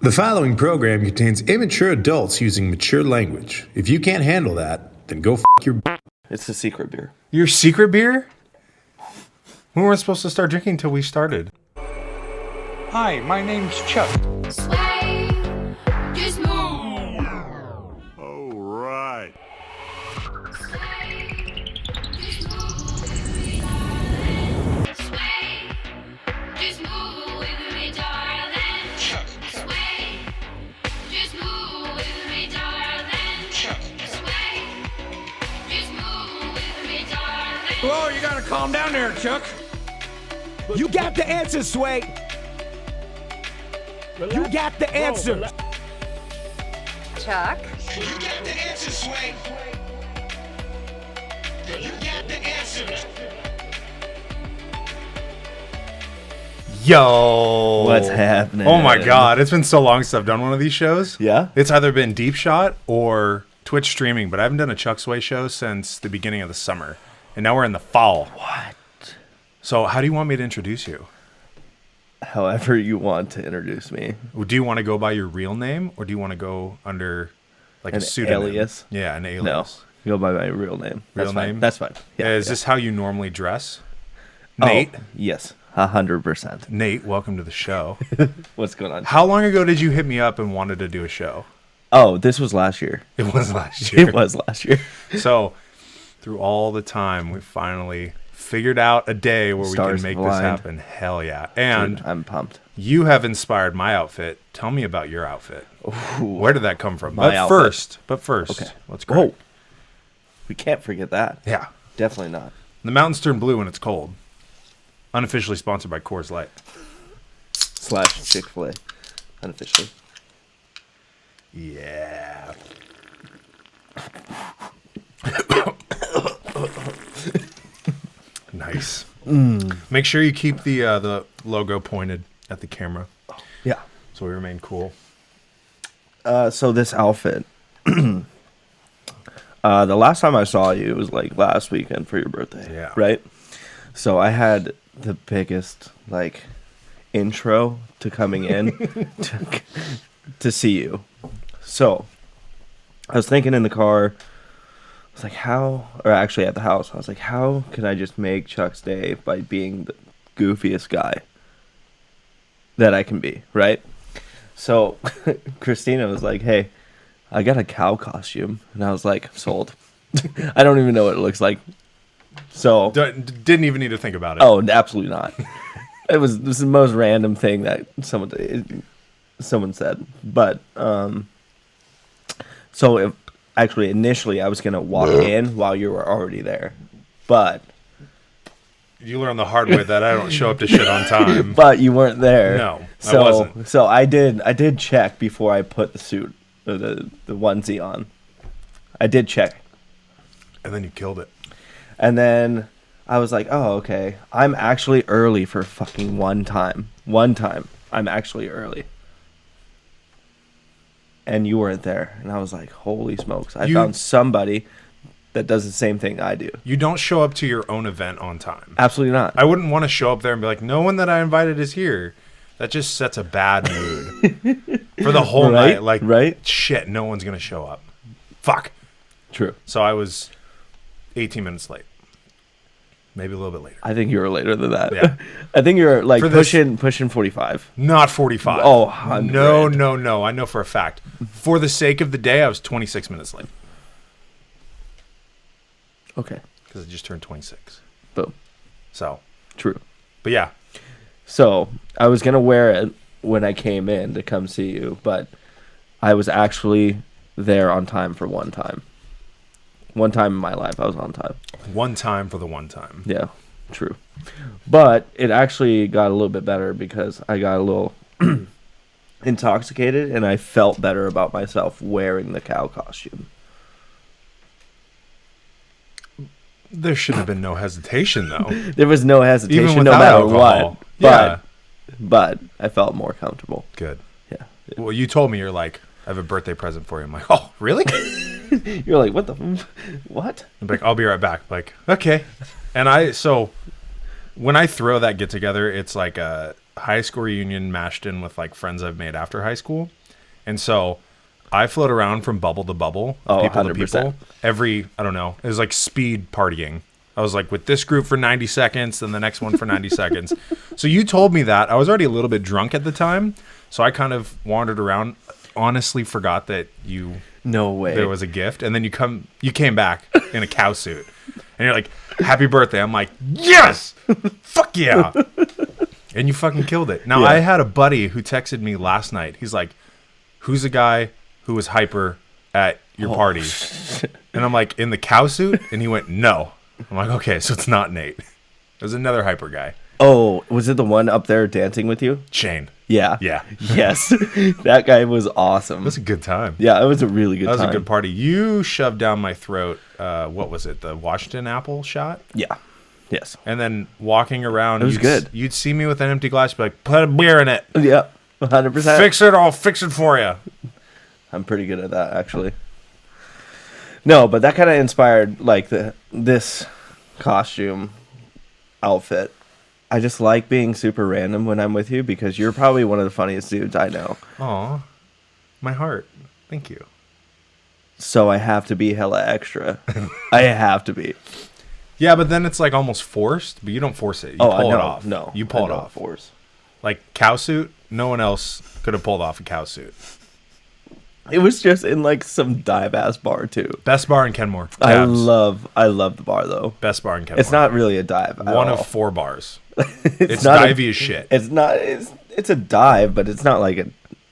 The following program contains immature adults using mature language. If you can't handle that, then go your... It's a secret beer. Your secret beer? We weren't supposed to start drinking until we started. Hi, my name's Chuck. Sway, just move. All right. Sway, just move. Sway, just move with me, darling. Chuck. Sway, just move with me, darling. Chuck. Sway, just move with me, darling. Whoa, you gotta calm down there, Chuck. You got the answer, Sway. You got the answer. Chuck. You got the answer, Sway. You got the answer. Yo! What's happening? Oh my god, it's been so long since I've done one of these shows. Yeah? It's either been Deep Shot or Twitch streaming, but I haven't done a Chuck Sway show since the beginning of the summer. And now we're in the fall. What? So how do you want me to introduce you? However you want to introduce me. Do you want to go by your real name, or do you want to go under like An a pseudonym? alias? Yeah, an alias. No. Go by my real name. Real That's fine. name? That's fine. Yeah. Is this how you normally dress? Oh, Nate? yes. 100%. Nate, welcome to the show. What's going on? How long ago did you hit me up and wanted to do a show? Oh, this was last year. It was last year. It was last year. So, through all the time, we finally figured out a day where Stars we can make aligned. this happen. Hell yeah. And Dude, I'm pumped. you have inspired my outfit. Tell me about your outfit. Ooh. Where did that come from? My But outfit. first, Okay. let's go. Whoa. We can't forget that. Yeah. Definitely not. The mountains turn blue when it's cold. Unofficially sponsored by Coors Light. / Chick-fil-A. Unofficially. Yeah. Nice. Make sure you keep the logo pointed at the camera Yeah. so we remain cool. So this outfit. The last time I saw you was like last weekend for your birthday. Yeah. Right? So I had the biggest like intro to coming in to see you. So I was thinking in the car, I was like, how, or actually at the house, I was like, how can I just make Chuck's day by being the goofiest guy that I can be, right? So Christina was like, hey, I got a cow costume. And I was like, sold. I don't even know what it looks like. So, Didn't even need to think about it. oh, absolutely not. It was the most random thing that someone said. But, so if, actually, initially, I was going to walk in while you were already there. But You learn the hard way that I don't show up to shit on time. but you weren't there. No, so, I wasn't. So I did check before I put the suit, or the onesie on. I did check. And then you killed it. And then I was like, oh, okay. I'm actually early for fucking one time. One time. I'm actually early. And you weren't there. And I was like, holy smokes. I found somebody that does the same thing I do. You don't show up to your own event on time. Absolutely not. I wouldn't want to show up there and be like, no one that I invited is here. That just sets a bad mood for the whole Right? night. Like, Right? shit, no one's going to show up. Fuck. True. So I was 18 minutes late. Maybe a little bit later. I think you were later than that. Yeah. I think you're like For this- pushing 45. Not 45. Oh, 100. No. I know for a fact. For the sake of the day, I was 26 minutes late. Okay. Because I just turned 26. Boom. So, True. but yeah. So I was going to wear it when I came in to come see you, but I was actually there on time for one time. One time in my life, I was on time. One time for the one time. Yeah, true. But it actually got a little bit better because I got a little intoxicated and I felt better about myself wearing the cow costume. There should have been no hesitation, though. There was no hesitation, Even no without matter alcohol. what. But I felt more comfortable. Good. Yeah. Well, you told me, you're like, I have a birthday present for you. I'm like, oh, really? You're like, what the? What? I'm like, I'll be right back. Like, okay. And so when I throw that get together, it's like a high school reunion mashed in with like friends I've made after high school. And so I float around from bubble to bubble, people to 100%. people. I don't know, it was like speed partying. I was like with this group for 90 seconds, then the next one for 90 seconds. So you told me that. I was already a little bit drunk at the time. So I kind of wandered around, honestly forgot that No way. there was a gift. And then you came back in a cow suit. And you're like, happy birthday. I'm like, yes! Fuck yeah! And you fucking killed it. Now, Yeah. I had a buddy who texted me last night. He's like, who's the guy who was hyper at your party? And I'm like, in the cow suit? And he went, no. I'm like, okay, so it's not Nate. It was another hyper guy. Oh, was it the one up there dancing with you? Shane. Yeah. Yeah. Yes. That guy was awesome. It was a good time. Yeah, it was a really good That was time. a good party. You shoved down my throat, what was it, the Washington apple shot? Yeah. Yes. And then walking around, It was good. You'd see me with an empty glass, be like, put a beer in it. Yeah. 100%. Fix it, I'll fix it for you. I'm pretty good at that, actually. No, but that kind of inspired like this costume outfit. I just like being super random when I'm with you because you're probably one of the funniest dudes I know. Aw, my heart. Thank you. So I have to be hella extra. I have to be. Yeah, but then it's like almost forced, but you don't force it. You Oh, I pull know. it off. No, You pull I it don't off. Force. Like cow suit, no one else could have pulled off a cow suit. It was just in like some dive ass bar too. Best bar in Kenmore. I Tabs. love the bar though. Best bar in Kenmore. It's not really a dive. at one all. of 4 bars. It's It's not divey as shit. It's not. It's a dive, but it's not like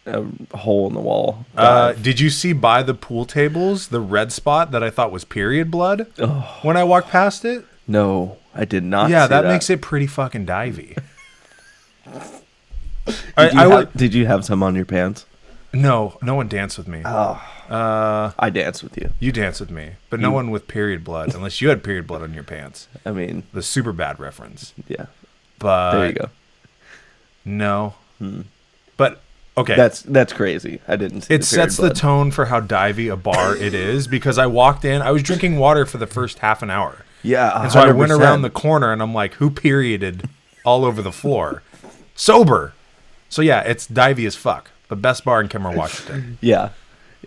a hole in the wall. dive. Did you see by the pool tables the red spot that I thought was period blood when I walked past it? No, I did not. Yeah, see that makes it pretty fucking divey. Did you have some on your pants? No one danced with me. I danced with you. You danced with me, but no one with period blood, unless you had period blood on your pants. I mean, The super bad reference. yeah. But There you go. No. But okay. That's crazy. I didn't see It sets the tone for how divey a bar it is because I walked in, I was drinking water for the first half an hour. Yeah, And so I went 100%. around the corner and I'm like, who perioded all over the floor? Sober. So yeah, it's divey as fuck. The best bar in Kenmore, Washington. Yeah.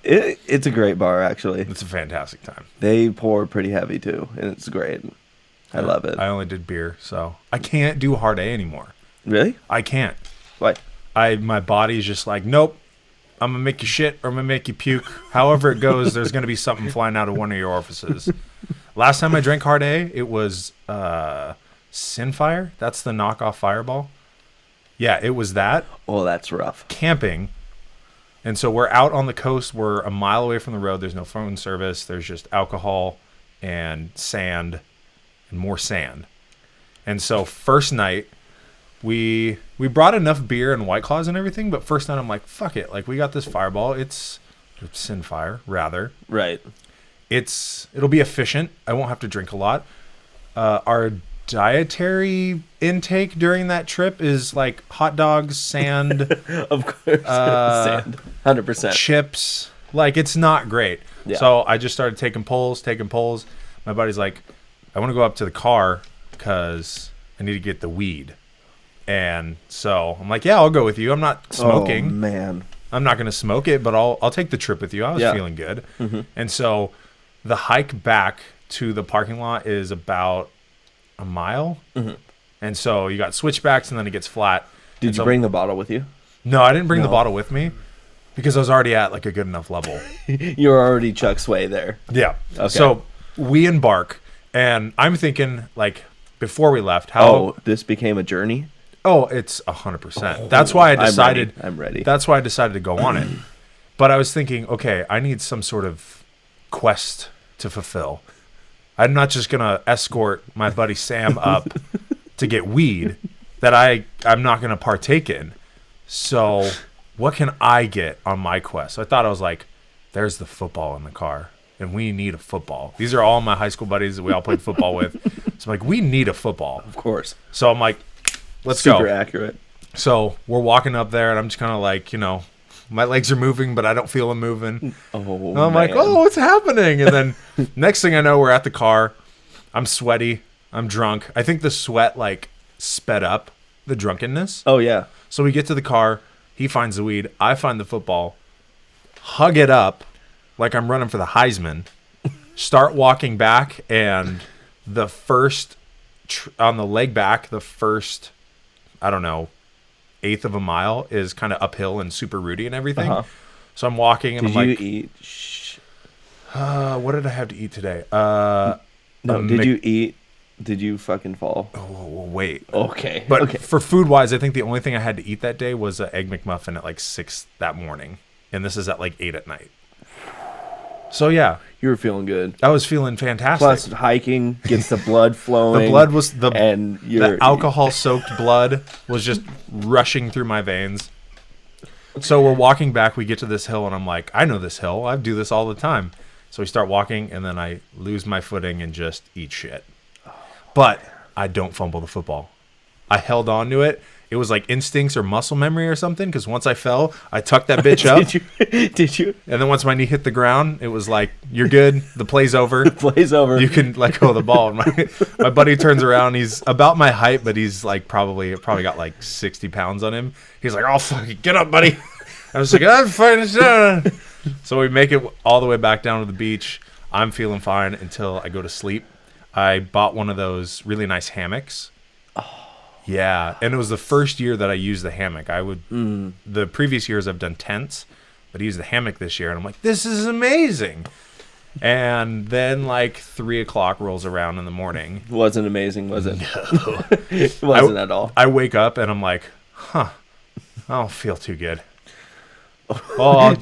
It's a great bar, actually. It's a fantastic time. They pour pretty heavy, too, and it's great. I love it. I only did beer, so I can't do hard A anymore. Really? I can't. What? My body's just like, nope. I'm gonna make you shit or I'm gonna make you puke. However it goes, there's gonna be something flying out of one of your orifices. Last time I drank hard A, it was Sinfire. That's the knockoff Fireball. Yeah, it was that. Oh, that's rough. Camping. And so we're out on the coast. We're a mile away from the road. There's no phone service. There's just alcohol and sand and more sand. And so first night, we brought enough beer and White Claws and everything, but first night I'm like, fuck it. Like, we got this Fireball. It's Sinfire, rather. Right. It'll be efficient. I won't have to drink a lot. Our dietary intake during that trip is like hot dogs, sand, Of course. Sand. 100%. chips. Like, it's not great. Yeah. So I just started taking pulls. My buddy's like, I want to go up to the car because I need to get the weed. And so I'm like, yeah, I'll go with you. I'm not smoking. Oh, man. I'm not going to smoke it, but I'll take the trip with you. I was Yeah. feeling good. And so the hike back to the parking lot is about a mile. And so you got switchbacks and then it gets flat. Did And you so- bring the bottle with you? No, I didn't bring the bottle with me because I was already at like a good enough level. You were already Chuck Sway there. Yeah. Okay. So we embark and I'm thinking like before we left, Oh, this became a journey? it's 100%. That's why I decided I'm ready. That's why I decided to go on it. But I was thinking, okay, I need some sort of quest to fulfill. I'm not just going to escort my buddy Sam up to get weed that I'm not going to partake in. So what can I get on my quest? So I thought, I was like, there's the football in the car, and we need a football. These are all my high school buddies that we all played football with. So I'm like, we need a football. Of course. So I'm like, let's Super go. accurate. So we're walking up there, and I'm just kind of like, my legs are moving, but I don't feel them moving. Oh, And I'm like, oh, what's happening? And then next thing I know, we're at the car. I'm sweaty. I'm drunk. I think the sweat like sped up the drunkenness. Oh yeah. So we get to the car. He finds the weed. I find the football. Hug it up like I'm running for the Heisman. Start walking back, and the first on the leg back, the first, I don't know, eighth of a mile is kind of uphill and super rooty and everything. So I'm walking, and Did I'm you like, eat? what did I have to eat today? No. Did you eat? Did you fucking fall? Oh, wait. Okay. But okay. for food wise, I think the only thing I had to eat that day was an Egg McMuffin at like 6 that morning. And this is at like 8 at night. So yeah, You were feeling good. I was feeling fantastic. Plus, hiking gets the blood flowing. the blood was and the alcohol soaked blood was just rushing through my veins. So we're walking back. We get to this hill, and I'm like, I know this hill. I do this all the time. So we start walking, and then I lose my footing and just eat shit. But I don't fumble the football. I held on to it. It was like instincts or muscle memory or something, because once I fell, I tucked that bitch up. Did you? And then once my knee hit the ground, it was like, you're good. The play's over. Play's over. You can let go of the ball. And my buddy turns around. He's about my height, but he's like probably got like 60 pounds on him. He's like, oh, fuck it. Get up, buddy. I was like, I'm fine. So we make it all the way back down to the beach. I'm feeling fine until I go to sleep. I bought one of those really nice hammocks. Yeah, and it was the first year that I used the hammock. The previous years I've done tents, but I used the hammock this year, and I'm like, this is amazing. And then like 3 o'clock rolls around in the morning. Wasn't amazing, was it? No. It wasn't at all. I wake up and I'm like, I don't feel too good. Oh,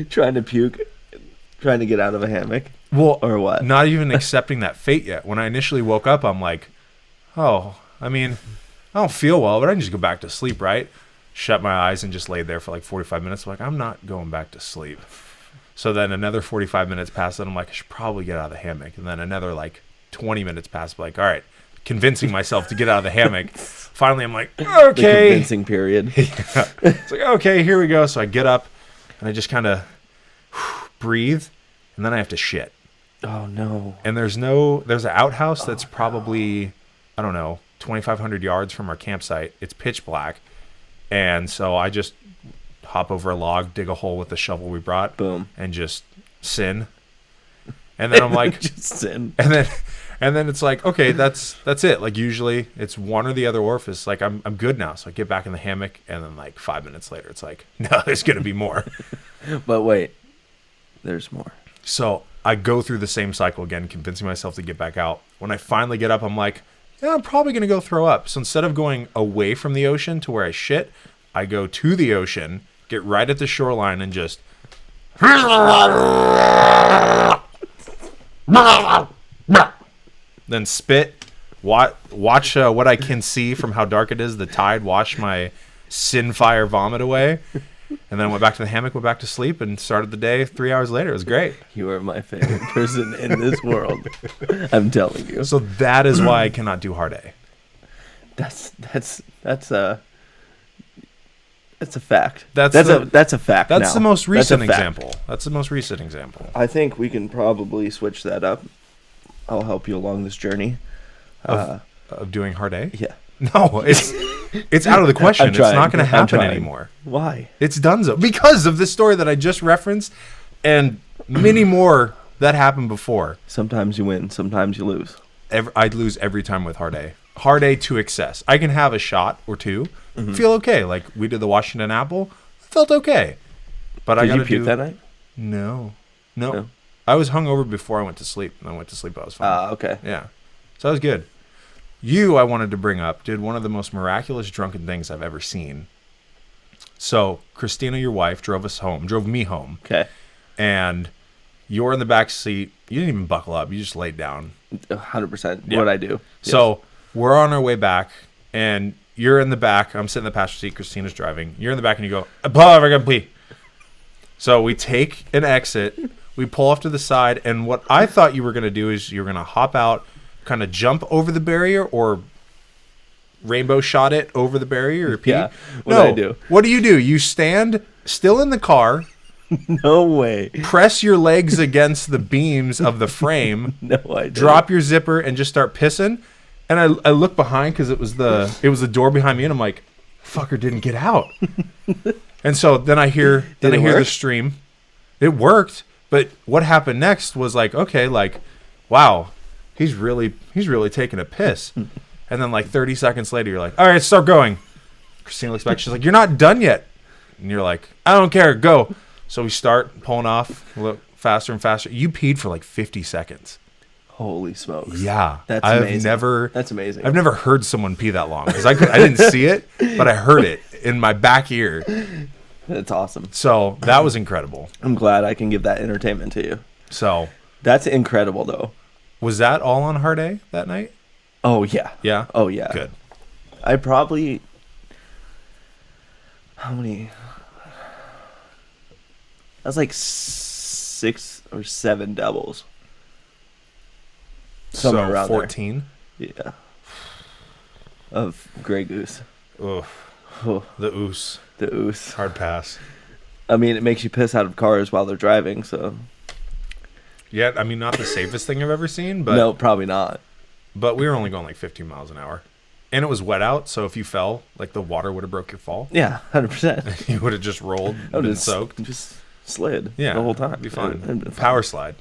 Trying to puke, trying to get out of a hammock. well, Or what? Not even accepting that fate yet. When I initially woke up, I'm like, I mean, I don't feel well, but I can just go back to sleep, right? Shut my eyes and just laid there for like 45 minutes. I'm like, I'm not going back to sleep. So then another 45 minutes passed, and I'm like, I should probably get out of the hammock. And then another like 20 minutes passed, like, all right, convincing myself to get out of the hammock. Finally, I'm like, The okay. convincing period. It's like, okay, here we go. So I get up, and I just kind of breathe, and then I have to shit. Oh no. And there's an outhouse that's probably, I don't know, 2,500 yards from our campsite. It's pitch black. And so I just hop over a log, dig a hole with the shovel we brought. Boom. And just sin. And then I'm like, Just sin. and then it's like, okay, that's it. Like usually it's one or the other orifice. Like I'm good now. So I get back in the hammock, and then like 5 minutes later, it's like, no, there's going to be more. But wait, there's more. So I go through the same cycle again, convincing myself to get back out. When I finally get up, I'm like, yeah, I'm probably going to go throw up. So instead of going away from the ocean to where I shit, I go to the ocean, get right at the shoreline, and just... then spit, watch what I can see from how dark it is, the tide, wash my sin fire vomit away. And then I went back to the hammock, went back to sleep, and started the day 3 hours later. It was great. You are my favorite person in this world. I'm telling you. So that is why I cannot do hard A. That's a fact. That's a fact. That's now. the most recent That's a fact. example. That's the most recent example. I think we can probably switch that up. I'll help you along this journey. Of doing hard A? Yeah. No, it's out of the question. It's trying. not going to I'm happen trying. anymore. Why? It's donezo. Because of this story that I just referenced and many more that happened before. Sometimes you win, sometimes you lose. I'd lose every time with hard A. Hard A to excess. I can have a shot or two, feel okay. Like we did the Washington Apple, felt okay. But I Did got you puke that night? No. No. I was hungover before I went to sleep. And I went to sleep, I was fine. Okay. Yeah. So that was good. I wanted to bring up, did one of the most miraculous drunken things I've ever seen. So Christina, your wife, drove me home. Okay. And you're in the back seat. You didn't even buckle up. You just laid down. 100%. Yeah. What I do. So we're on our way back, and you're in the back. I'm sitting in the passenger seat. Christina's driving. You're in the back, and you go, I gotta pee. So we take an exit. We pull off to the side, and what I thought you were going to do is you're going to hop out, kind of jump over the barrier, or rainbow shot it over the barrier or pee. Yeah, no, what I do. What do? You stand still in the car, No way. press your legs against the beams of the frame, No, I didn't. drop your zipper, and just start pissing. And I look behind because it was the door behind me, and I'm like, fucker didn't get out. And so then I hear the stream. It worked, but what happened next was like, okay, like, wow, he's really taking a piss. And then like 30 seconds later, you're like, all right, start going. Christina looks back. She's like, you're not done yet. And you're like, I don't care. Go. So we start pulling off, look faster and faster. You peed for like 50 seconds. Holy smokes. Yeah. That's amazing. That's amazing. I've never heard someone pee that long. Because I didn't see it, but I heard it in my back ear. That's awesome. So that was incredible. I'm glad I can give that entertainment to you. So that's incredible, though. Was that all on Hard A that night? Oh, yeah. Yeah? Oh, yeah. Good. I probably... How many... That's like 6 or 7 doubles. Somewhere so around 14? there. Yeah. Of Grey Goose. Ugh. Oh, The oos. the ooze. Hard pass. I mean, it makes you piss out of cars while they're driving, so... Yeah, I mean, not the safest thing I've ever seen, but No, probably not. But we were only going like 15 miles an hour. And it was wet out, so if you fell, like the water would have broke your fall. Yeah, 100%. You would have just rolled I and would been have soaked. just slid Yeah, the whole time. It'd be fine. It'd been fine. Power slide.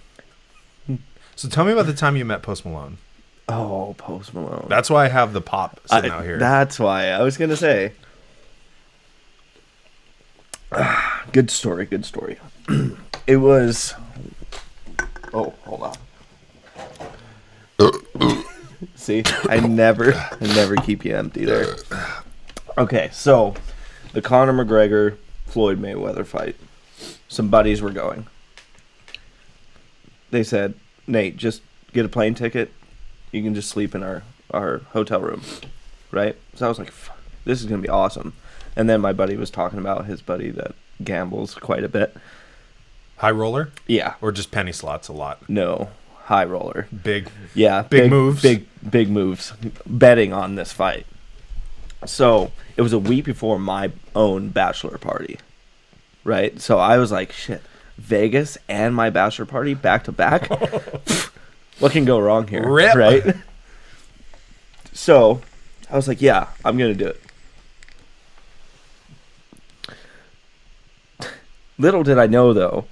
So tell me about the time you met Post Malone. Oh, Post Malone. That's why I have the pop sitting out here. That's why. I was going to say. Good story. It was... Oh, hold on. See, I never keep you empty there. Okay, so the Conor McGregor Floyd Mayweather fight. Some buddies were going. They said, Nate, just get a plane ticket. You can just sleep in our hotel room, right? So I was like, fuck, this is gonna be awesome. And then my buddy was talking about his buddy that gambles quite a bit. High roller? Yeah, Or just penny slots a lot? no, high roller. Big. Yeah, Big moves. Big moves. Betting on this fight. So it was a week before my own bachelor party, right? So I was like, shit, Vegas and my bachelor party back to back. What can go wrong here, Rip. right? So I was like, yeah, I'm gonna do it. Little did I know, though,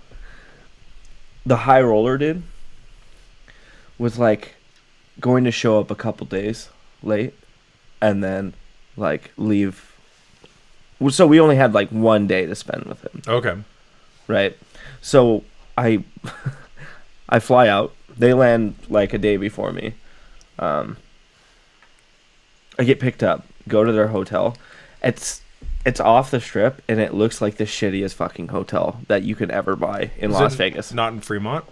the high roller dude was like going to show up a couple days late and then like leave. So we only had like one day to spend with him, Okay. right? So I fly out. They land like a day before me. I get picked up, go to their hotel. It's off the strip, and it looks like the shittiest fucking hotel that you could ever buy in Las Vegas. Not in Fremont?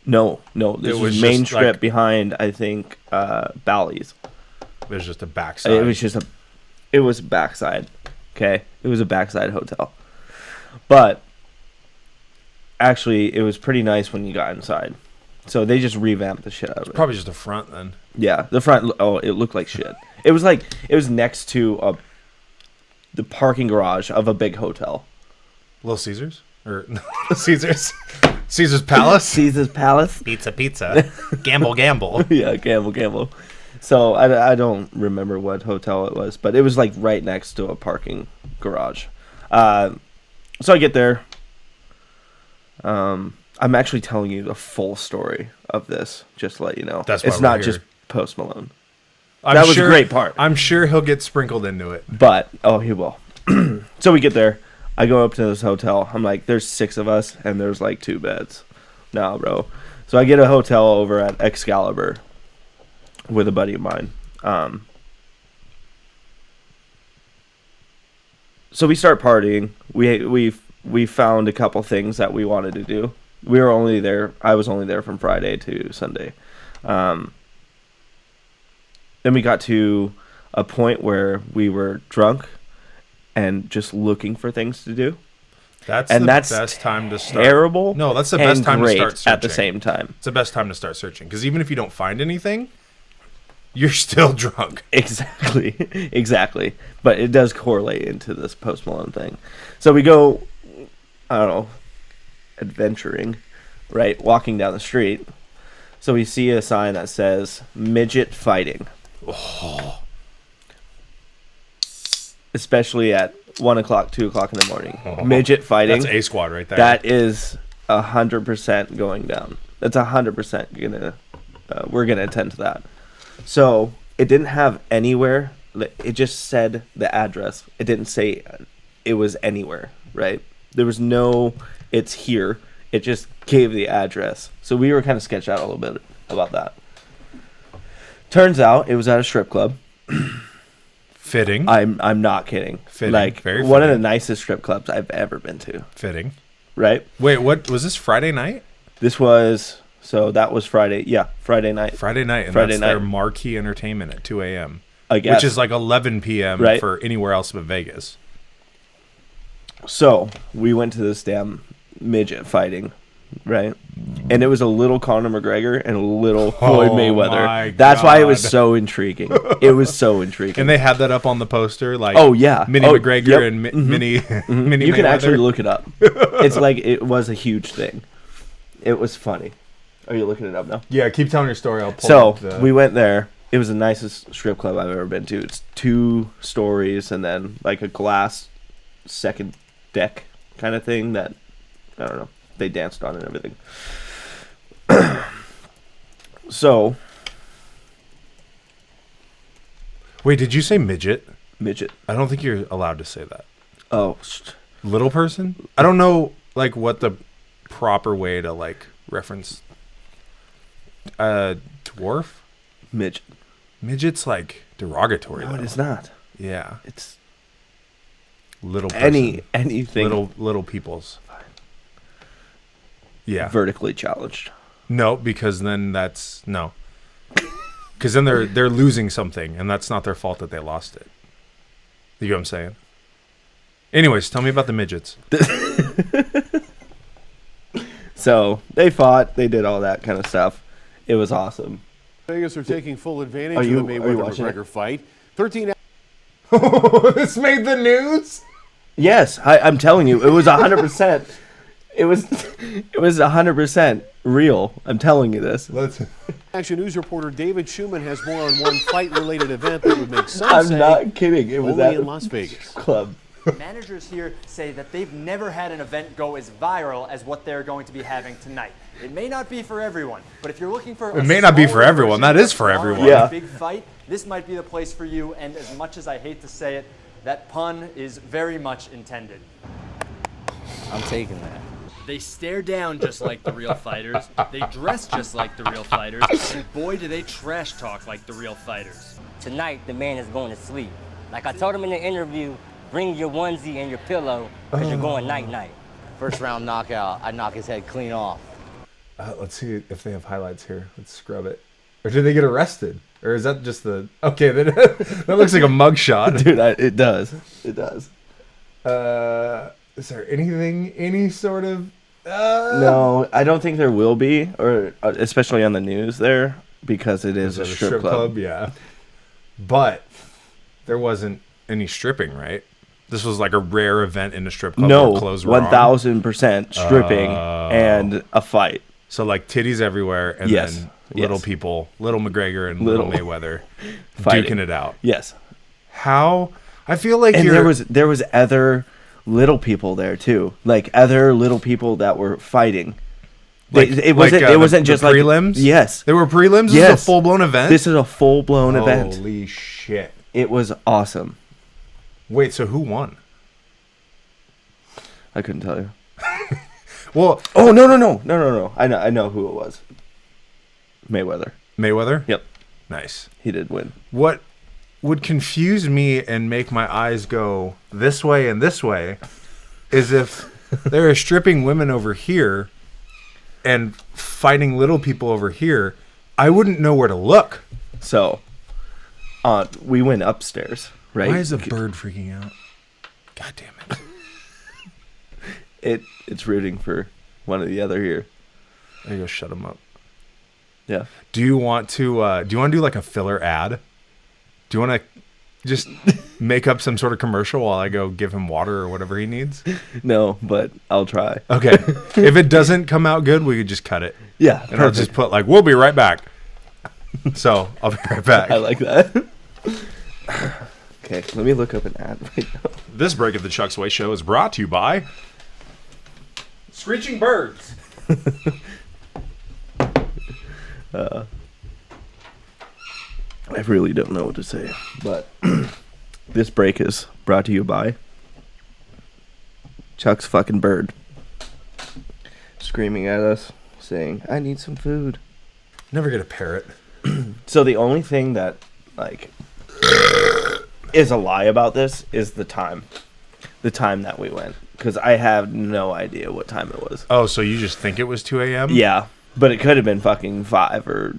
No, this It was was main just, strip like- behind, I think, Bally's. There's just a backside. It was backside. Okay, it was a backside hotel, but actually, it was pretty nice when you got inside. So they just revamped the shit out of it. Probably just a front then. Yeah, the front. Oh, it looked like shit. It was next to the parking garage of a big hotel. Little Caesars? Or Caesars? Caesar's Palace? Caesar's Palace. Pizza. Gamble. Yeah, gamble. So I don't remember what hotel it was, but it was like right next to a parking garage. So I get there. I'm actually telling you the full story of this, just to let you know. That's why it's we're not here. just Post Malone. I'm That was a great part. I'm sure he'll get sprinkled into it. But, he will. So we get there. I go up to this hotel. I'm like, there's 6 of us, and there's like 2 beds. Nah, bro. So I get a hotel over at Excalibur with a buddy of mine. So we start partying. We found a couple things that we wanted to do. We were only there. I was only there from Friday to Sunday. Then we got to a point where we were drunk and just looking for things to do. That's And the that's best time to start. Terrible. No, that's the and best time to great start searching. at the same time. It's the best time to start searching. Because even if you don't find anything, you're still drunk. Exactly. But it does correlate into this Post Malone thing. So we go, I don't know, adventuring, right? Walking down the street. So we see a sign that says midget fighting. Especially at 1 o'clock, 2 o'clock in the morning. Midget fighting. That's A squad right there. That is 100% going down. That's 100% gonna. We're gonna attend to that. So it didn't have anywhere. It just said the address. It didn't say it was anywhere. Right? There was no. It's here. It just gave the address. So we were kind of sketched out a little bit about that. Turns out it was at a strip club. Fitting. I'm not kidding. Fitting. Like Very one of the fitting. nicest strip clubs I've ever been to. Fitting. Right? Wait, what was this Friday night? This was that was Friday. Yeah, Friday night. Friday night, and Friday that's their night. marquee entertainment at 2 a.m. I guess. Which is like 11 p.m. Right. for anywhere else but Vegas. So we went to this damn midget fighting, right? And it was a little Conor McGregor and a little Floyd Mayweather. my That's why it was God. so intriguing. It was so intriguing. And they had that up on the poster, like Oh, yeah. Mini Oh, McGregor yep. and Mini Mini You can Mayweather. actually look it up. It's like it was a huge thing. It was funny. Are you looking it up now? Yeah, keep telling your story. I'll pull So up the... we went there. It was the nicest strip club I've ever been to. It's 2 stories and then like a glass second deck kind of thing that I don't know. They danced on and everything. So Wait, did you say midget? midget. I don't think you're allowed to say that. Oh, Little person? I don't know, like, what the proper way to, like, reference dwarf? midget. Midget's, like, derogatory, No, though. it is not. Yeah. It's Little person. anything Little peoples. Yeah. vertically challenged. No, because then that's... No. Because then they're losing something, and that's not their fault that they lost it. You know what I'm saying? Anyways, tell me about the midgets. So they fought. They did all that kind of stuff. It was awesome. Vegas are taking full advantage Are of the you watching Mayweather-McGregor fight. 13 This made the news? Yes, I'm telling you, it was 100%. It was 100% real. I'm telling you this. Let's... Action News reporter David Schumann has more on one fight-related event that would make some I'm say not kidding. It was only at in Las Vegas. club. Managers here say that they've never had an event go as viral as what they're going to be having tonight. It may not be for everyone, but if you're looking for It may not be for everyone. That is for everyone. Yeah. Big fight, this might be the place for you, and as much as I hate to say it, that pun is very much intended. I'm taking that. They stare down just like the real fighters, they dress just like the real fighters, and boy do they trash talk like the real fighters. Tonight, the man is going to sleep. Like I told him in the interview, bring your onesie and your pillow, because you're going night-night. First round knockout, I knock his head clean off. Let's see if they have highlights here. Let's scrub it. Or did they get arrested? Or is that just the... Okay, that looks like a mugshot. Dude, it does. It does. Is there anything, any sort of... No, I don't think there will be, or especially on the news there, because it is a strip club. Yeah. But there wasn't any stripping, right? This was like a rare event in a strip club No, where clothes were on. 1,000% stripping and a fight. So like titties everywhere, and Yes, then little yes. people, little McGregor and Little- little Mayweather Fighting. duking it out. Yes. How? I feel like And you're... there was other little people there too, like other little people that were fighting. It wasn't just the like prelims. Yes, there were prelims. This Yes. is a full blown event. this is a full blown event. Holy shit! It was awesome. Wait, so who won? I couldn't tell you. Well, Oh no! I know who it was. Mayweather. Mayweather. Yep, Nice. he did win. What would confuse me and make my eyes go this way and this way is if there are stripping women over here and fighting little people over here, I wouldn't know where to look. So, we went upstairs. Right? Why is a bird freaking out? God damn it. It's rooting for one or the other here. There you go. Shut him up. Yeah. Do you want to do like a filler ad? Do you want to just make up some sort of commercial while I go give him water or whatever he needs? No, but I'll try. Okay. If it doesn't come out good, we could just cut it. Yeah. And I'll just put like, we'll be right back. So I'll be right back. I like that. Okay, let me look up an ad right now. This break of the Chuck's Way Show is brought to you by Screeching Birds. I really don't know what to say, but this break is brought to you by Chuck's fucking bird. Screaming at us, saying, I need some food. Never get a parrot. So the only thing that, like, is a lie about this is the time. The time that we went. Because I have no idea what time it was. Oh, so you just think it was 2 a.m.? Yeah, but it could have been fucking 5 or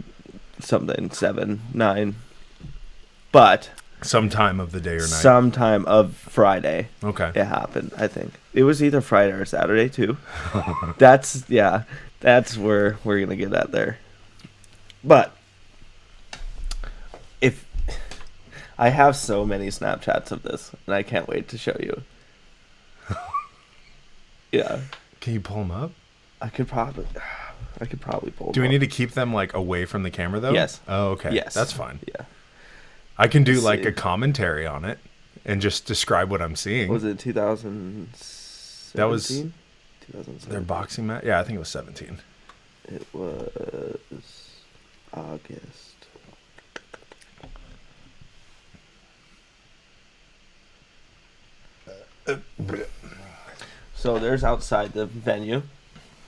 something, 7, 9. But Sometime of the day or night. sometime of Friday Okay. it happened, I think. It was either Friday or Saturday, too. That's where we're going to get at there. But if I have so many Snapchats of this, and I can't wait to show you. Yeah. Can you pull them up? I could probably pull Do we them need up. to keep them like away from the camera though? Yes. Oh, okay. Yes. That's fine. Yeah. I can do Let's like see. a commentary on it and just describe what I'm seeing. Was it 2017? That was 2017. their boxing match? Yeah, I think it was 17. It was August. So there's outside the venue.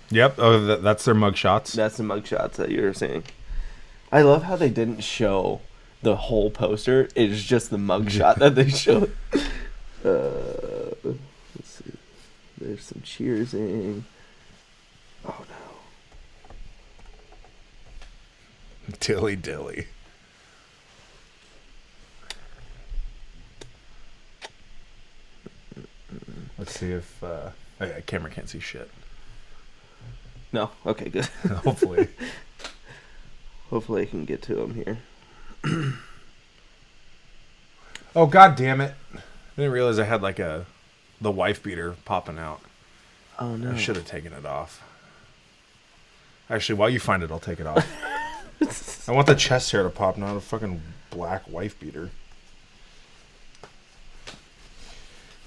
Yep. Oh, that's their mug shots. That's the mugshots that you're seeing. I love how they didn't show the whole poster. It's just the mugshot that they showed. Let's see. There's some cheersing. Oh no. Dilly dilly. Let's see if camera can't see shit. No. Okay, good. Hopefully. Hopefully I can get to him here. Oh, god damn it. I didn't realize I had like the wife beater popping out. Oh no. I should have taken it off. Actually, while you find it, I'll take it off. I want the chest hair to pop, not a fucking black wife beater.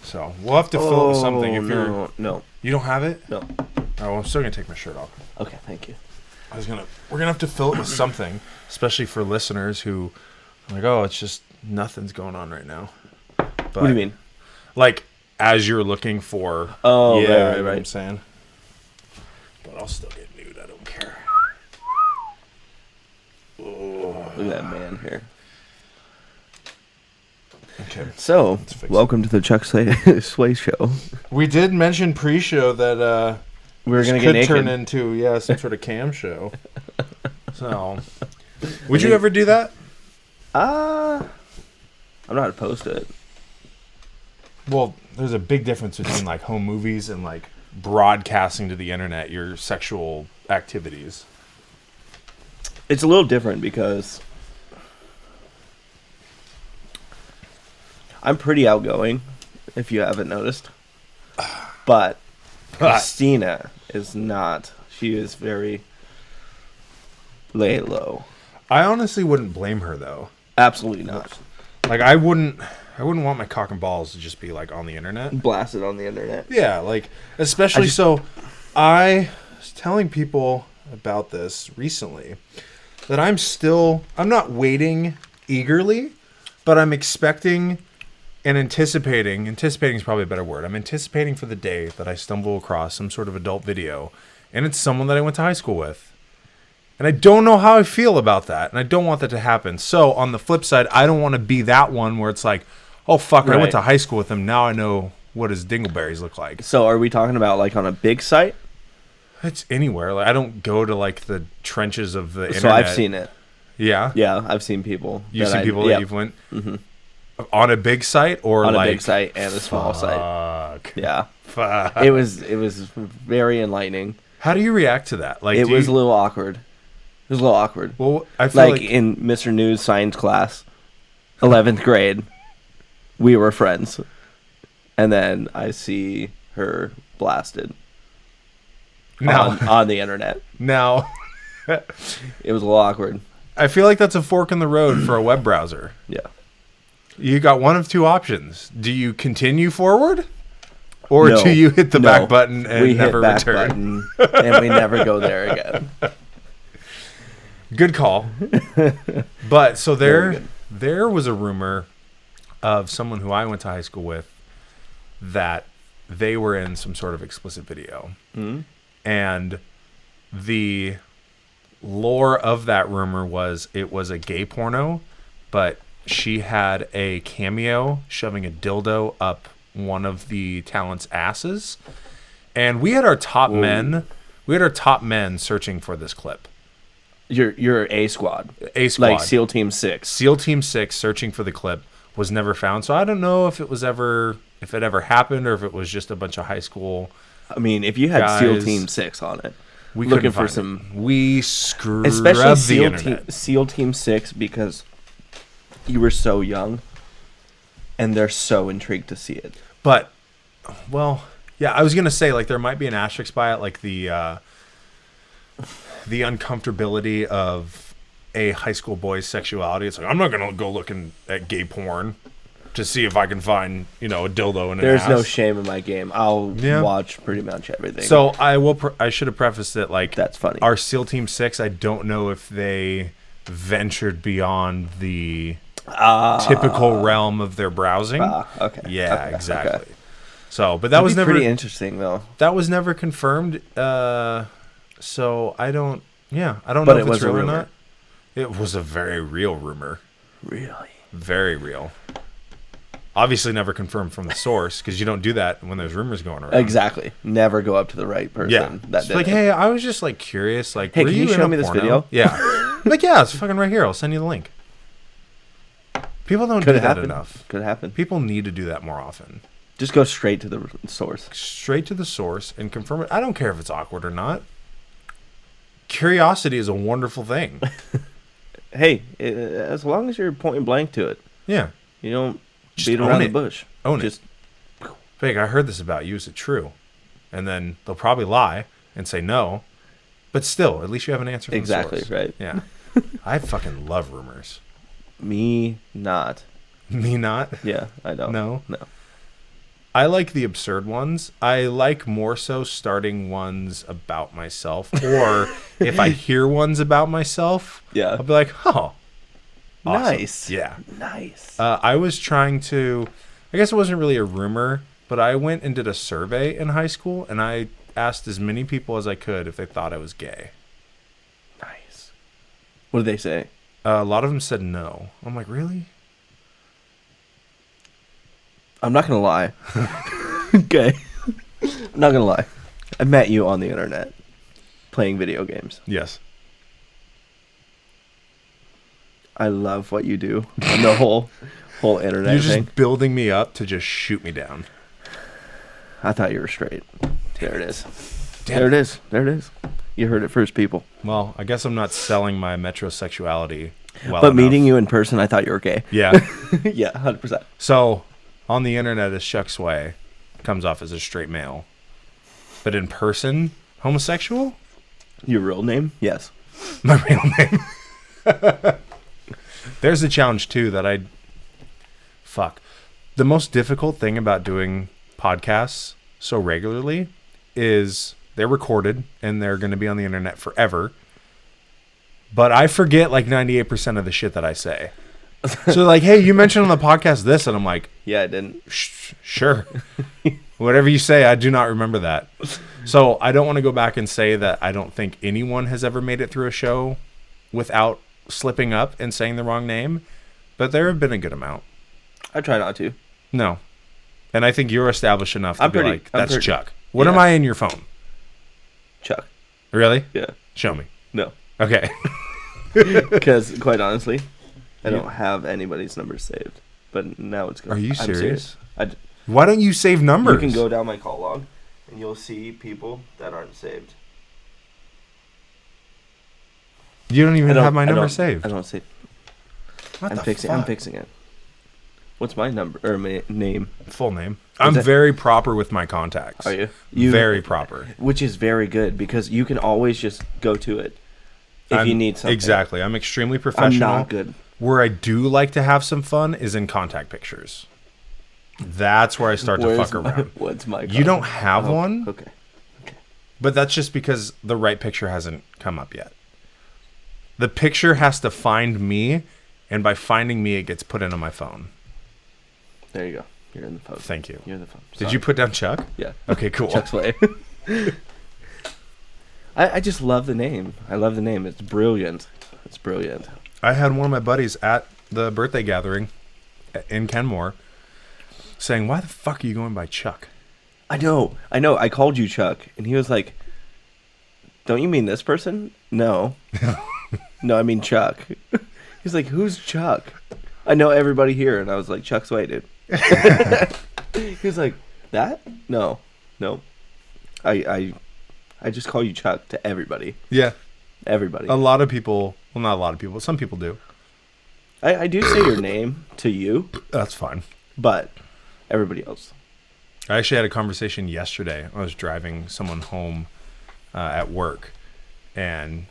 So, we'll have to fill it with something. If you're No. You don't have it? No. Oh, well, I'm still gonna take my shirt off. Okay, thank you. We're gonna have to fill it with something, especially for listeners who are like, oh, it's just nothing's going on right now. But, What do you mean? Like, as you're looking for. Oh, yeah, right, you know what right. I'm saying. But I'll still get nude. I don't care. Look at that man here. Okay. So, fix it. welcome to the Chuck Sway Show. We did mention pre-show that We're this gonna get could naked. turn into some sort of cam show. So, would you ever do that? I'm not opposed to it. Well, there's a big difference between like home movies and like broadcasting to the internet your sexual activities. It's a little different because I'm pretty outgoing, if you haven't noticed. But Christina is not. She is very lay low. I honestly wouldn't blame her though. Absolutely not. Like I wouldn't want my cock and balls to just be like on the internet. Blasted on the internet. Yeah, like especially so I was telling people about this recently that I'm not waiting eagerly, but I'm expecting and anticipating is probably a better word. I'm anticipating for the day that I stumble across some sort of adult video and it's someone that I went to high school with. And I don't know how I feel about that, and I don't want that to happen. So on the flip side, I don't want to be that one where it's like, oh fuck, I went Right. to high school with him. Now I know what his dingleberries look like. So are we talking about like on a big site? It's anywhere. Like I don't go to like the trenches of the internet. So I've seen it. Yeah, Yeah, I've seen people. you've seen people that yeah, you've went on a big site or on like a big site and a small site. Fuck. Yeah, Fuck. it was very enlightening. How do you react to that? Like It was a little awkward. It was a little awkward. well. I feel Like in Mr. News science class, 11th grade, we were friends, and then I see her blasted now on the internet. now. It was a little awkward. I feel like that's a fork in the road for a web browser. Yeah. You got one of two options. Do you continue forward? Or No. do you hit the No. back button and we never hit back return? button, and we never go there again. Good call. But so Very there good. there was a rumor of someone who I went to high school with that they were in some sort of explicit video. Mm-hmm. And the lore of that rumor was it was a gay porno, but she had a cameo shoving a dildo up one of the talent's asses. And we had our top men searching for this clip. You're A squad. A squad. Like SEAL Team 6. SEAL Team 6 searching for the clip was never found. So I don't know if it ever happened or if it was just a bunch of high school. I mean, if you had SEAL Guys, Team 6 on it, We looking couldn't for find some, it. We scrubbed especially the internet. SEAL Team 6, because you were so young, and they're so intrigued to see it. But, well, yeah, I was gonna say like there might be an asterisk by it, like the uncomfortability of a high school boy's sexuality. It's like I'm not gonna go looking at gay porn to see if I can find a dildo in an There's no ass. shame in my game. I'll Yeah. watch pretty much everything. So I should have prefaced it like That's funny. Our SEAL Team 6, I don't know if they ventured beyond the typical realm of their browing. Okay. Yeah, Okay, exactly. okay. So, but that That'd was be never pretty interesting, though. that was never confirmed. So I don't know But if it was it's a real or rumor. not. It was a very real rumor. Really? Very real. Obviously never confirmed from the source because you don't do that when there's rumors going around. Exactly. Never go up to the right person. Yeah. That It's did like, it. hey, I was just like curious. Like, Hey, were can you in show a me this porno? video? Yeah. Like, yeah, it's fucking right here. I'll send you the link. People don't Could do that happen. enough. Could happen. People need to do that more often. Just go straight to the source. Straight to the source and confirm it. I don't care if it's awkward or not. Curiosity is a wonderful thing. Hey, as long as you're point blank to it, Yeah. you don't Just beat own around it. the bush. Own Just it. Big, I heard this about you. Is it true? And then they'll probably lie and say no. But still, at least you have an answer from Exactly, the source. right. Yeah. I fucking love rumors. me not. Me not? Yeah, I don't. No? No. I like the absurd ones. I like more so starting ones about myself. Or if I hear ones about myself, Yeah. I'll be like, oh. Awesome. Nice. Yeah. Nice. I was trying to, I guess it wasn't really a rumor, but I went and did a survey in high school and I asked as many people as I could if they thought I was gay. Nice. What did they say? A lot of them said no. I'm like, really? I'm not gonna lie. Okay. I'm not gonna lie. I met you on the internet playing video games. Yes. I love what you do on the whole internet You're just thing. building me up to just shoot me down. I thought you were straight. There it is. Damn There it. it is. There it is. You heard it first, people. Well, I guess I'm not selling my metrosexuality well But enough. meeting you in person, I thought you were gay. Yeah. Yeah, 100%. So, on the internet as Chuck Sway comes off as a straight male. But in person, homosexual? Your real name? Yes. My real name. There's a challenge too that fuck. The most difficult thing about doing podcasts so regularly is they're recorded and they're going to be on the internet forever. But I forget like 98% of the shit that I say. So like, hey, you mentioned on the podcast this, and I'm like, Yeah, I didn't. sure. Whatever you say, I do not remember that. So I don't want to go back and say that I don't think anyone has ever made it through a show without slipping up and saying the wrong name, but there have been a good amount. I try not to. No. And I think you're established enough to I'm be pretty- like, I'm that's pretty- Chuck. What yeah. am I in your phone? Chuck. Really? Yeah. Show me. No. Okay. Because, quite honestly, I don't have anybody's number saved. But now it's going. Are you I'm serious? I Why don't you save numbers? You can go down my call log, and you'll see people that aren't saved. You don't even have my I number don't- saved. I don't save. What I'm the fixing. fuck? I'm fixing it. What's my number or my name? Full name. I'm that- very proper with my contacts. Are you? Very proper. Which is very good because you can always just go to it if you need something. Exactly. I'm extremely professional. I'm not good. Where I do like to have some fun is in contact pictures. That's where I start to fuck around. What's my You don't have one? Okay. But that's just because the right picture hasn't come up yet. The picture has to find me, and by finding me, it gets put into my phone. There you go. You're in the phone. Thank you. You're in the phone. Did you put down Chuck? Yeah. Okay, cool. Chuck's way. I just love the name. I love the name. It's brilliant. It's brilliant. I had one of my buddies at the birthday gathering in Kenmore saying, "Why the fuck are you going by Chuck?" I know. I called you Chuck, and he was like, "Don't you mean this person?" No. No, I mean Chuck. He's like, "Who's Chuck?" I know everybody here, and I was like, "Chuck's way, dude." He was like, "That? No. I just call you Chuck to everybody. Yeah. Everybody. A lot of people, well, not a lot of people, some people do. I do say your name to you, That's fine. but everybody else. I actually had a conversation yesterday. I was driving someone home at work, and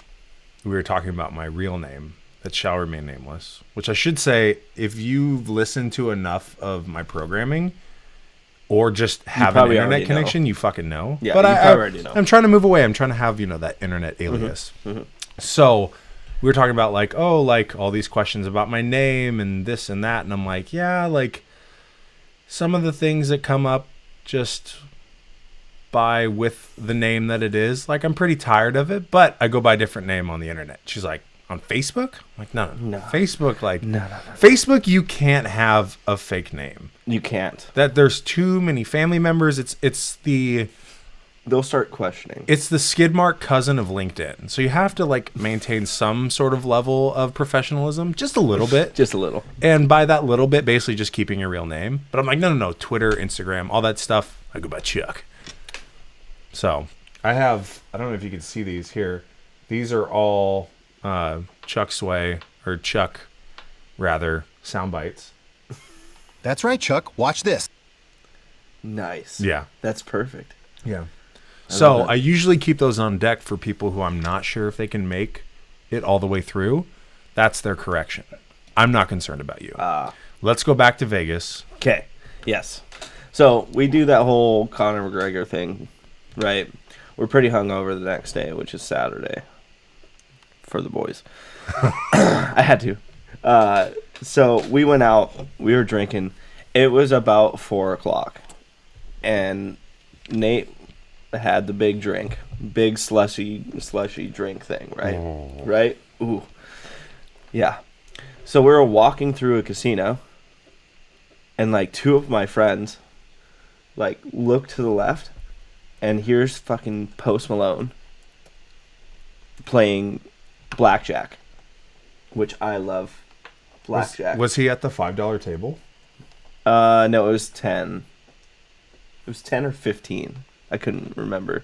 we were talking about my real name that shall remain nameless, which I should say, if you've listened to enough of my programming or just have an probably internet already connection, know. you fucking know. Yeah, but you I probably already know. I'm trying to move away. I'm trying to have, that internet alias. So we were talking about like all these questions about my name and this and that. And I'm like, yeah, like some of the things that come up just by with the name that it is, like I'm pretty tired of it, but I go by a different name on the internet. She's like, on Facebook? I'm like, no. Facebook, like, No. Facebook, you can't have a fake name. You can't. That there's too many family members. They'll start questioning. It's the skid mark cousin of LinkedIn. So you have to like maintain some sort of level of professionalism, just a little bit. Just a little. And by that little bit, basically just keeping your real name. But I'm like, no. Twitter, Instagram, all that stuff, I go by Chuck. So I don't know if you can see these here. These are all Chuck Sway, or Chuck, rather, sound bites. That's right, Chuck. Watch this. Nice. Yeah. That's perfect. Yeah. I So love that. I usually keep those on deck for people who I'm not sure if they can make it all the way through. That's their correction. I'm not concerned about you. Let's go back to Vegas. Okay. Yes. So we do that whole Conor McGregor thing, right? We're pretty hungover the next day, which is Saturday for the boys. I had to. So we went out. We were drinking. It was about 4:00, and Nate had the big drink, big slushy drink thing, right? Right? Ooh. Yeah. So we were walking through a casino, and like two of my friends like look to the left, and here's fucking Post Malone playing blackjack, which I love. Blackjack. Was he at the $5 table? No, it was 10. It was 10 or 15. I couldn't remember.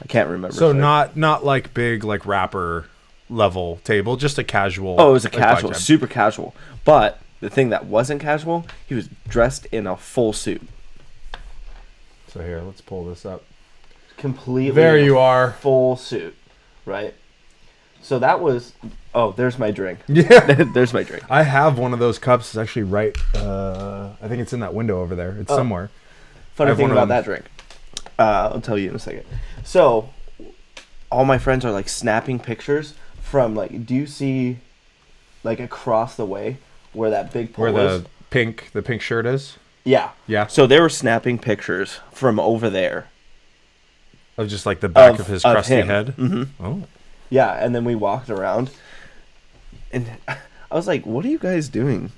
I can't remember. So not like big like rapper level table, just a casual. Oh, it was a like, casual, blackjack. super casual. But the thing that wasn't casual, he was dressed in a full suit. So here, let's pull this up. Completely. There you are. Full suit, right? So that was. Oh, there's my drink. Yeah. There's my drink. I have one of those cups. It's actually right. I think it's in that window over there. It's somewhere. I Funny have thing one of about them. that drink. I'll tell you in a second. So, all my friends are like snapping pictures from like. Do you see, like across the way where that big pole Where is? the pink shirt is. Yeah. Yeah. So they were snapping pictures from over there. Of just like the back of his crusty him. head. Mm-hmm. Oh. Yeah, and then we walked around, and I was like, "What are you guys doing?"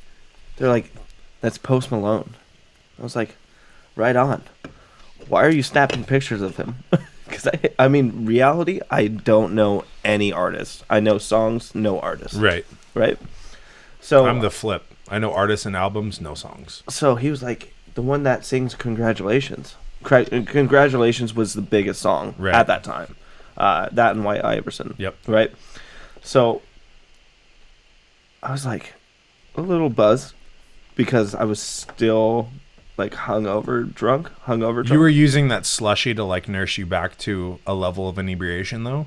They're like, "That's Post Malone." I was like, "Right on. Why are you snapping pictures of him?" Because I mean, reality, I don't know any artist. I know songs, no artists. Right. Right. So I'm the flip. I know artists and albums, no songs. So he was like, the one that sings "Congratulations." "Congratulations" was the biggest song at that time. That and White Iverson. Yep. Right. So I was like a little buzzed because I was still like hungover drunk. You were using that slushy to like nurse you back to a level of inebriation, though.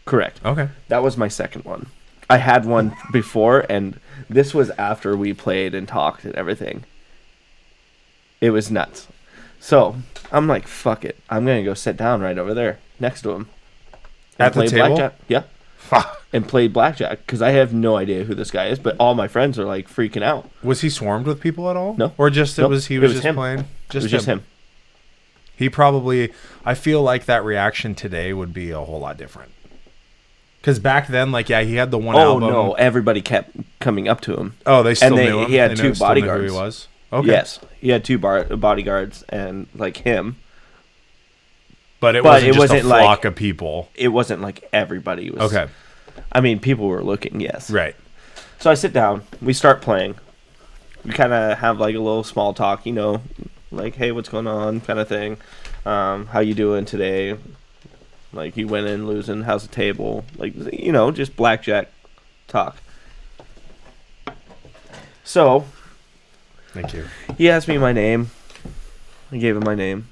Correct. Okay. That was my second one. I had one before, and this was after we played and talked and everything. It was nuts. So I'm like, fuck it. I'm going to go sit down right over there next to him. At the table? Blackjack. Yeah. And play blackjack because I have no idea who this guy is, but all my friends are like freaking out. Was he swarmed with people at all? No. Or just Nope. he was It was just him. playing? It was just him. He probably, I feel like that reaction today would be a whole lot different. Because back then, like, yeah, he had the one Oh, album. no. Everybody kept coming up to him. Oh, they still And knew him? He had They two still knew who bodyguards. he was? Okay. Yes. He had two bodyguards and, like, him. But it But wasn't it just wasn't a like- flock of people. It wasn't like everybody was. Okay. I mean, people were looking, yes. Right. So I sit down. We start playing. We kind of have, like, a little small talk, like, hey, what's going on kind of thing. How you doing today? Like, you winning, losing, how's the table? Like, just blackjack talk. So, Thank you. he asked me my name. I gave him my name.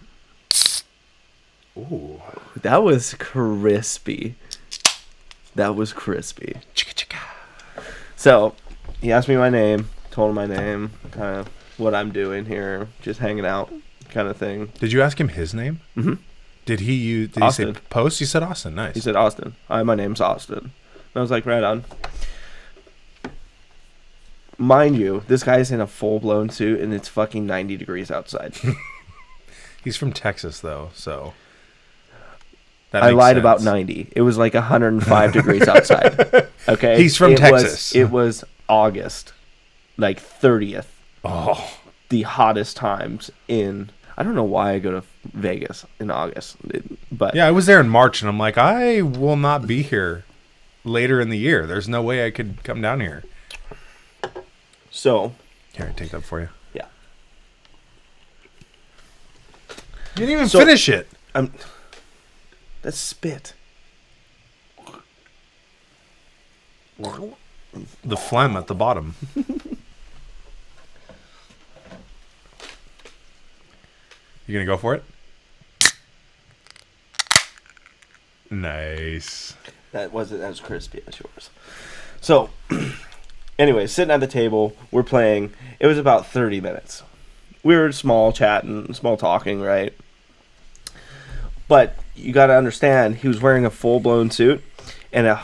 Ooh. That was crispy. That was crispy. So, he asked me my name, told him my name, kind of what I'm doing here, just hanging out kind of thing. Did you ask him his name? Mm-hmm. Did he say Austin. Post? He said Austin. Nice. He said, Austin. Hi, my name's Austin. And I was like, right on. Mind you, this guy's in a full-blown suit, and it's fucking 90 degrees outside. He's from Texas, though, so... I lied about 90. It was like 105 degrees outside. Okay? He's from Texas. It was August, like 30th. Oh. The hottest times in... I don't know why I go to Vegas in August, but... Yeah, I was there in March, and I'm like, I will not be here later in the year. There's no way I could come down here. So... Here, I take that for you. Yeah. You didn't even finish it. That's spit. The phlegm at the bottom. You gonna go for it? Nice. That wasn't as crispy as yours. So, anyway, sitting at the table, we're playing. It was about 30 minutes. We were small chatting, small talking, right? But you got to understand, he was wearing a full-blown suit and a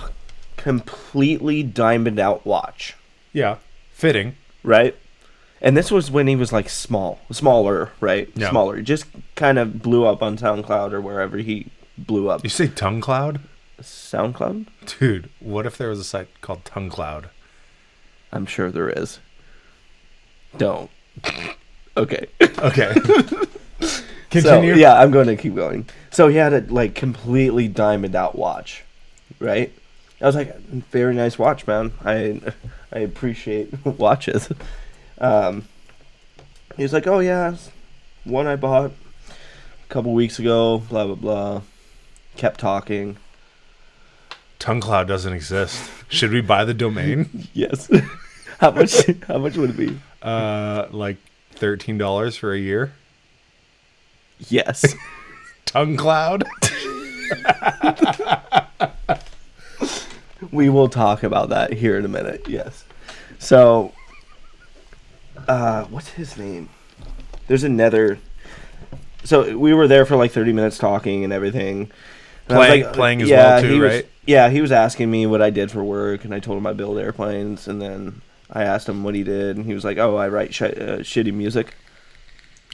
completely diamond-out watch. Yeah. Fitting. Right? And this was when he was like smaller, right? Yeah. Smaller. He just kind of blew up on SoundCloud or wherever he blew up. You say Tongue Cloud? SoundCloud? Dude, what if there was a site called Tongue Cloud? I'm sure there is. Don't. Okay. Okay. Continue. So, yeah, I'm going to keep going. So he had a like completely diamond out watch, right? I was like, very nice watch, man. I appreciate watches. He was like, oh yeah, one I bought a couple weeks ago. Blah blah blah. Kept talking. Tongue Cloud doesn't exist. Should we buy the domain? Yes. How much? How much would it be? Like $13 for a year. Yes. Tongue Cloud. We will talk about that here in a minute. Yes. So, what's his name? There's another. So we were there for like 30 minutes talking and everything. And I was Playing as well too, he was, right? Yeah, he was asking me what I did for work, and I told him I build airplanes, and then I asked him what he did, and he was like, "Oh, I write shitty music."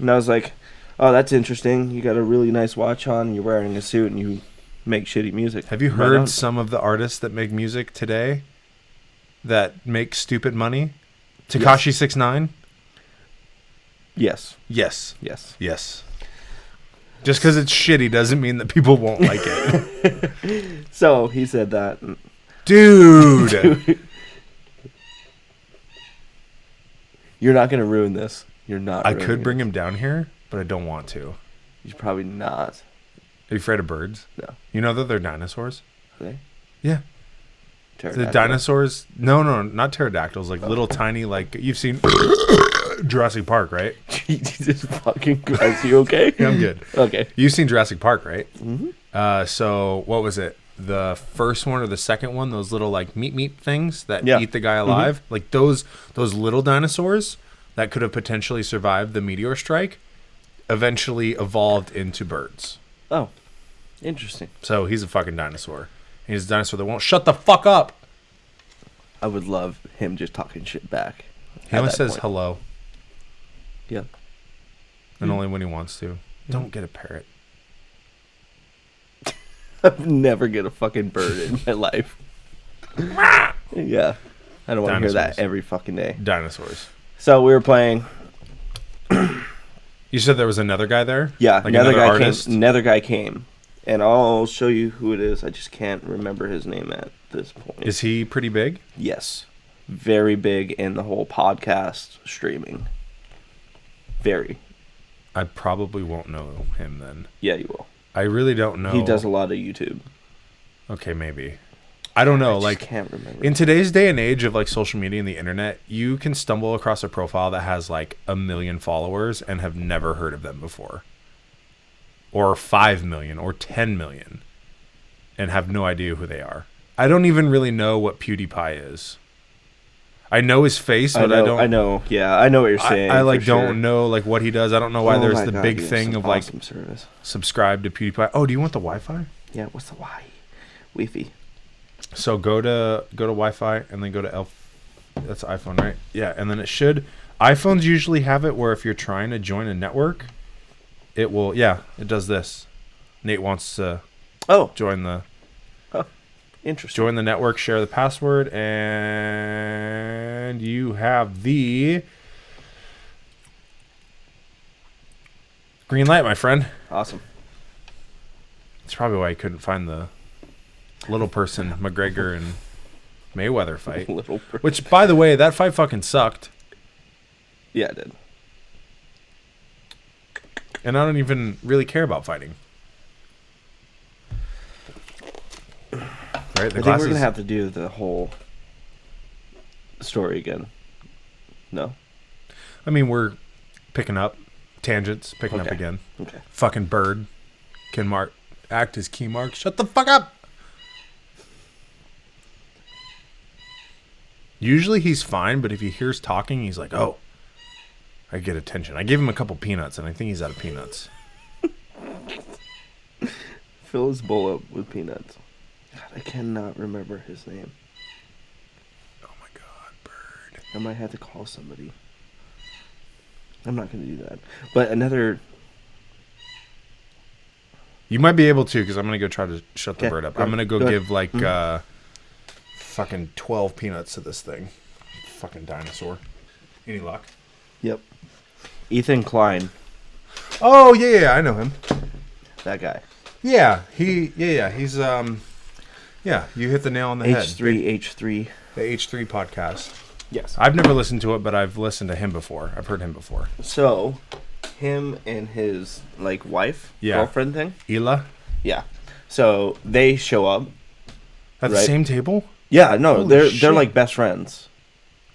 And I was like, "Oh, that's interesting. You got a really nice watch on, and you're wearing a suit, and you make shitty music." Have you Right heard on. some of the artists that make music today that make stupid money? Tekashi 6ix9ine? Yes. Yes. Yes. Yes. Just because it's shitty doesn't mean that people won't like it. So he said that. Dude. You're not going to ruin this. You're not. I could bring him down here, but I don't want to. You're probably not. Are you afraid of birds? No. You know that they're dinosaurs? Are they? Yeah. The dinosaurs. No, not pterodactyls. Like little tiny, like you've seen Jurassic Park, right? Jesus fucking Christ. You okay? Yeah, I'm good. Okay. You've seen Jurassic Park, right? Mm-hmm. So what was it? the first one or the second one, those little like meat things that Yeah. eat the guy alive, like those little dinosaurs that could have potentially survived the meteor strike, eventually evolved into birds. Oh, interesting. So he's a fucking dinosaur. He's a dinosaur that won't shut the fuck up. I would love him just talking shit back. He only says hello, Yeah. and only when he wants to. Don't get a parrot. I've never get a fucking bird in my life. Yeah. I don't want to hear that Dinosaurs. every fucking day. Dinosaurs. So we were playing. You said there was another guy there? Yeah, Like another guy artist? came. Another guy came, and I'll show you who it is. I just can't remember his name at this point. Is he pretty big? Yes, very big in the whole podcast streaming. Very. I probably won't know him then. Yeah, you will. I really don't know. He does a lot of YouTube. Okay, maybe. I don't know. I just Like, can't remember. in today's day and age of like social media and the internet, you can stumble across a profile that has like 1 million followers and have never heard of them before, or 5 million, or 10 million, and have no idea who they are. I don't even really know what PewDiePie is. I know his face, but I don't. I know. Yeah, I know what you're saying. I like for don't sure. know like what he does. I don't know why Oh there's my the God, big he has thing some of like awesome service. subscribe to PewDiePie. Oh, do you want the Wi-Fi? Yeah, what's the Y? Wi-Fi. So go to Wi-Fi and then go to that's iPhone, right? Yeah, and then it should. iPhones usually have it where if you're trying to join a network, it will. Yeah, it does this. Nate wants to join the Interesting. network, share the password, and you have the green light, my friend. Awesome. That's probably why I couldn't find the little person McGregor and Mayweather fight. Little person. Which, by the way, that fight fucking sucked. Yeah, it did. And I don't even really care about fighting. Right? I think we're gonna have to do the whole story again. No. I mean, we're picking up tangents, picking up Okay. again. Okay. Fucking bird can act as key mark. Shut the fuck up. Usually he's fine, but if he hears talking, he's like, "Oh, I get attention." I gave him a couple peanuts, and I think he's out of peanuts. Fill his bowl up with peanuts. God, I cannot remember his name. Oh my god, bird. I might have to call somebody. I'm not going to do that. But another... You might be able to, because I'm going to go try to shut the Okay, bird up. go I'm going to go ahead. give, like, fucking 12 peanuts to this thing. Fucking dinosaur. Any luck? Yep. Ethan Klein. Oh, yeah, I know him. That guy. Yeah, he's, yeah, you hit the nail on the head. H3. The H3 podcast. Yes. I've never listened to it, but I've listened to him before. I've heard him before. So, him and his, like, wife, Yeah. girlfriend thing. Ela? Yeah. So, they show up. At the Right. same table? Yeah, no, Holy they're shit. like best friends.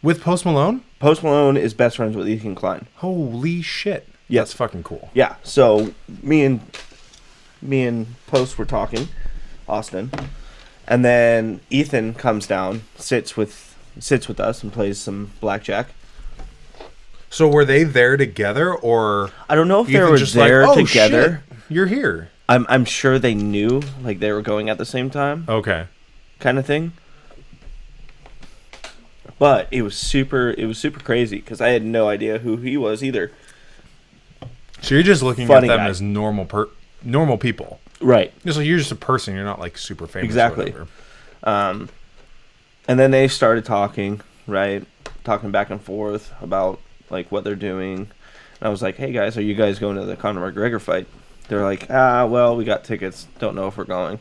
With Post Malone? Post Malone is best friends with Ethan Klein. Holy shit. Yeah. That's fucking cool. Yeah. So me and Post were talking, Austin, and then Ethan comes down, sits with us, and plays some blackjack. So were they there together, or I don't know if they Ethan were just there like, "Oh, together. shit, you're here. I'm sure they knew, like they were going at the same time, Okay. kind of thing. But it was super crazy because I had no idea who he was either. So you're just looking Funny at them guy. as normal people. Right. Just like you're just a person. You're not like super famous. Exactly. Or whatever. And then they started talking, right? Talking back and forth about like what they're doing. And I was like, "Hey guys, are you guys going to the Conor McGregor fight?" They're like, well, we got tickets. Don't know if we're going."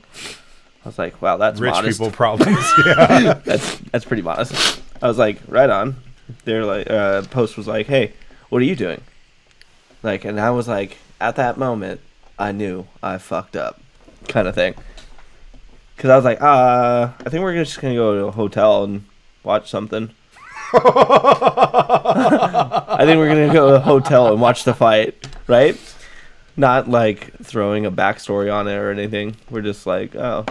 I was like, "Wow, that's Rich modest." people problems. Yeah. That's pretty modest. I was like, "Right on." They're like, Post was like, "Hey, what are you doing?" Like, and I was like, at that moment, I knew I fucked up, kind of thing. Because I was like, I think we're just gonna go to a hotel and watch something. I think we're gonna go to a hotel and watch the fight, right? Not like throwing a backstory on it or anything. We're just like, oh,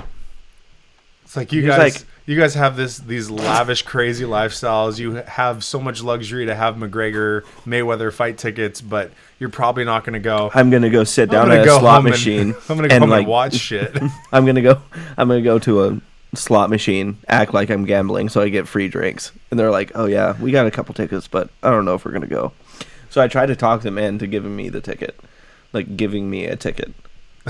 It's like He was you guys have these lavish, crazy lifestyles. You have so much luxury to have McGregor Mayweather fight tickets, but you're probably not going to go. I'm gonna go sit down I'm gonna at a go slot home and- machine. I'm gonna go home and watch shit. I'm gonna go to a slot machine, act like I'm gambling, so I get free drinks. And they're like, "Oh yeah, we got a couple tickets, but I don't know if we're gonna go." So I tried to talk them into giving me the ticket, like giving me a ticket.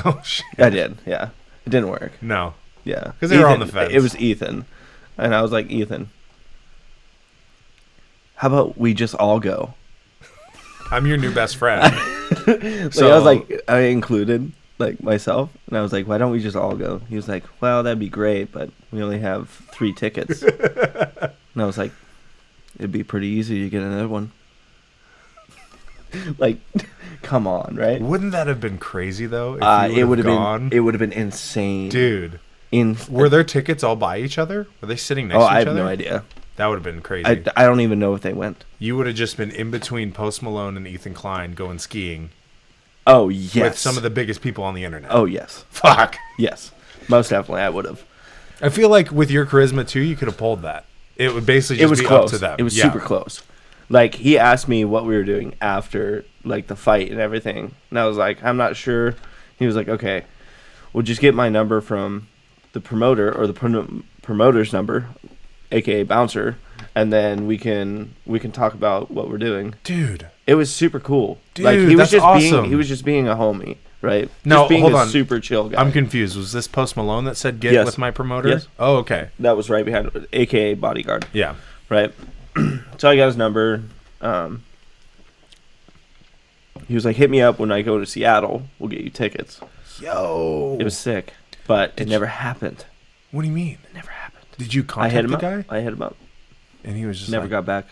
Oh shit! I did, yeah. It didn't work. No, Yeah, 'Cause they were on the fence. It was Ethan, and I was like, Ethan, how about we just all go? I'm your new best friend. Like, I was like, I included like myself, and I was like, why don't we just all go? He was like, well, that'd be great, but we only have 3 tickets. And I was like, it'd be pretty easy to get another one. Like, come on, right? Wouldn't that have been crazy though? If It would have gone? been. It would have been insane, Dude, In were their tickets all by each other? Were they sitting next to each I have other? no idea. That would have been crazy. I don't even know if they went. You would have just been in between Post Malone and Ethan Klein going skiing Oh yes. with some of the biggest people on the internet. Oh yes. Fuck. Yes. Most definitely, I would have. I feel like with your charisma too, you could have pulled that. It would basically just It was be close. up to them. It was Yeah. super close. Like, he asked me what we were doing after like the fight and everything, and I was like, I'm not sure. He was like, okay, we'll just get my number from the promoter or the promoter's number, aka bouncer, and then we can talk about what we're doing. Dude. It was super cool. Dude, like, he was that's just awesome. he was just being a homie, right? No, just being hold a on. super chill guy. I'm confused. Was this Post Malone that said get Yes. with my promoter? Yes. Oh, okay. That was right behind, aka bodyguard. Yeah. Right. So I got his number. He was like, hit me up when I go to Seattle. We'll get you tickets. Yo. It was sick, but it never happened. What do you mean? It never happened. Did you I contact hit him the up. guy? I hit him up. And he was just Never like, got back.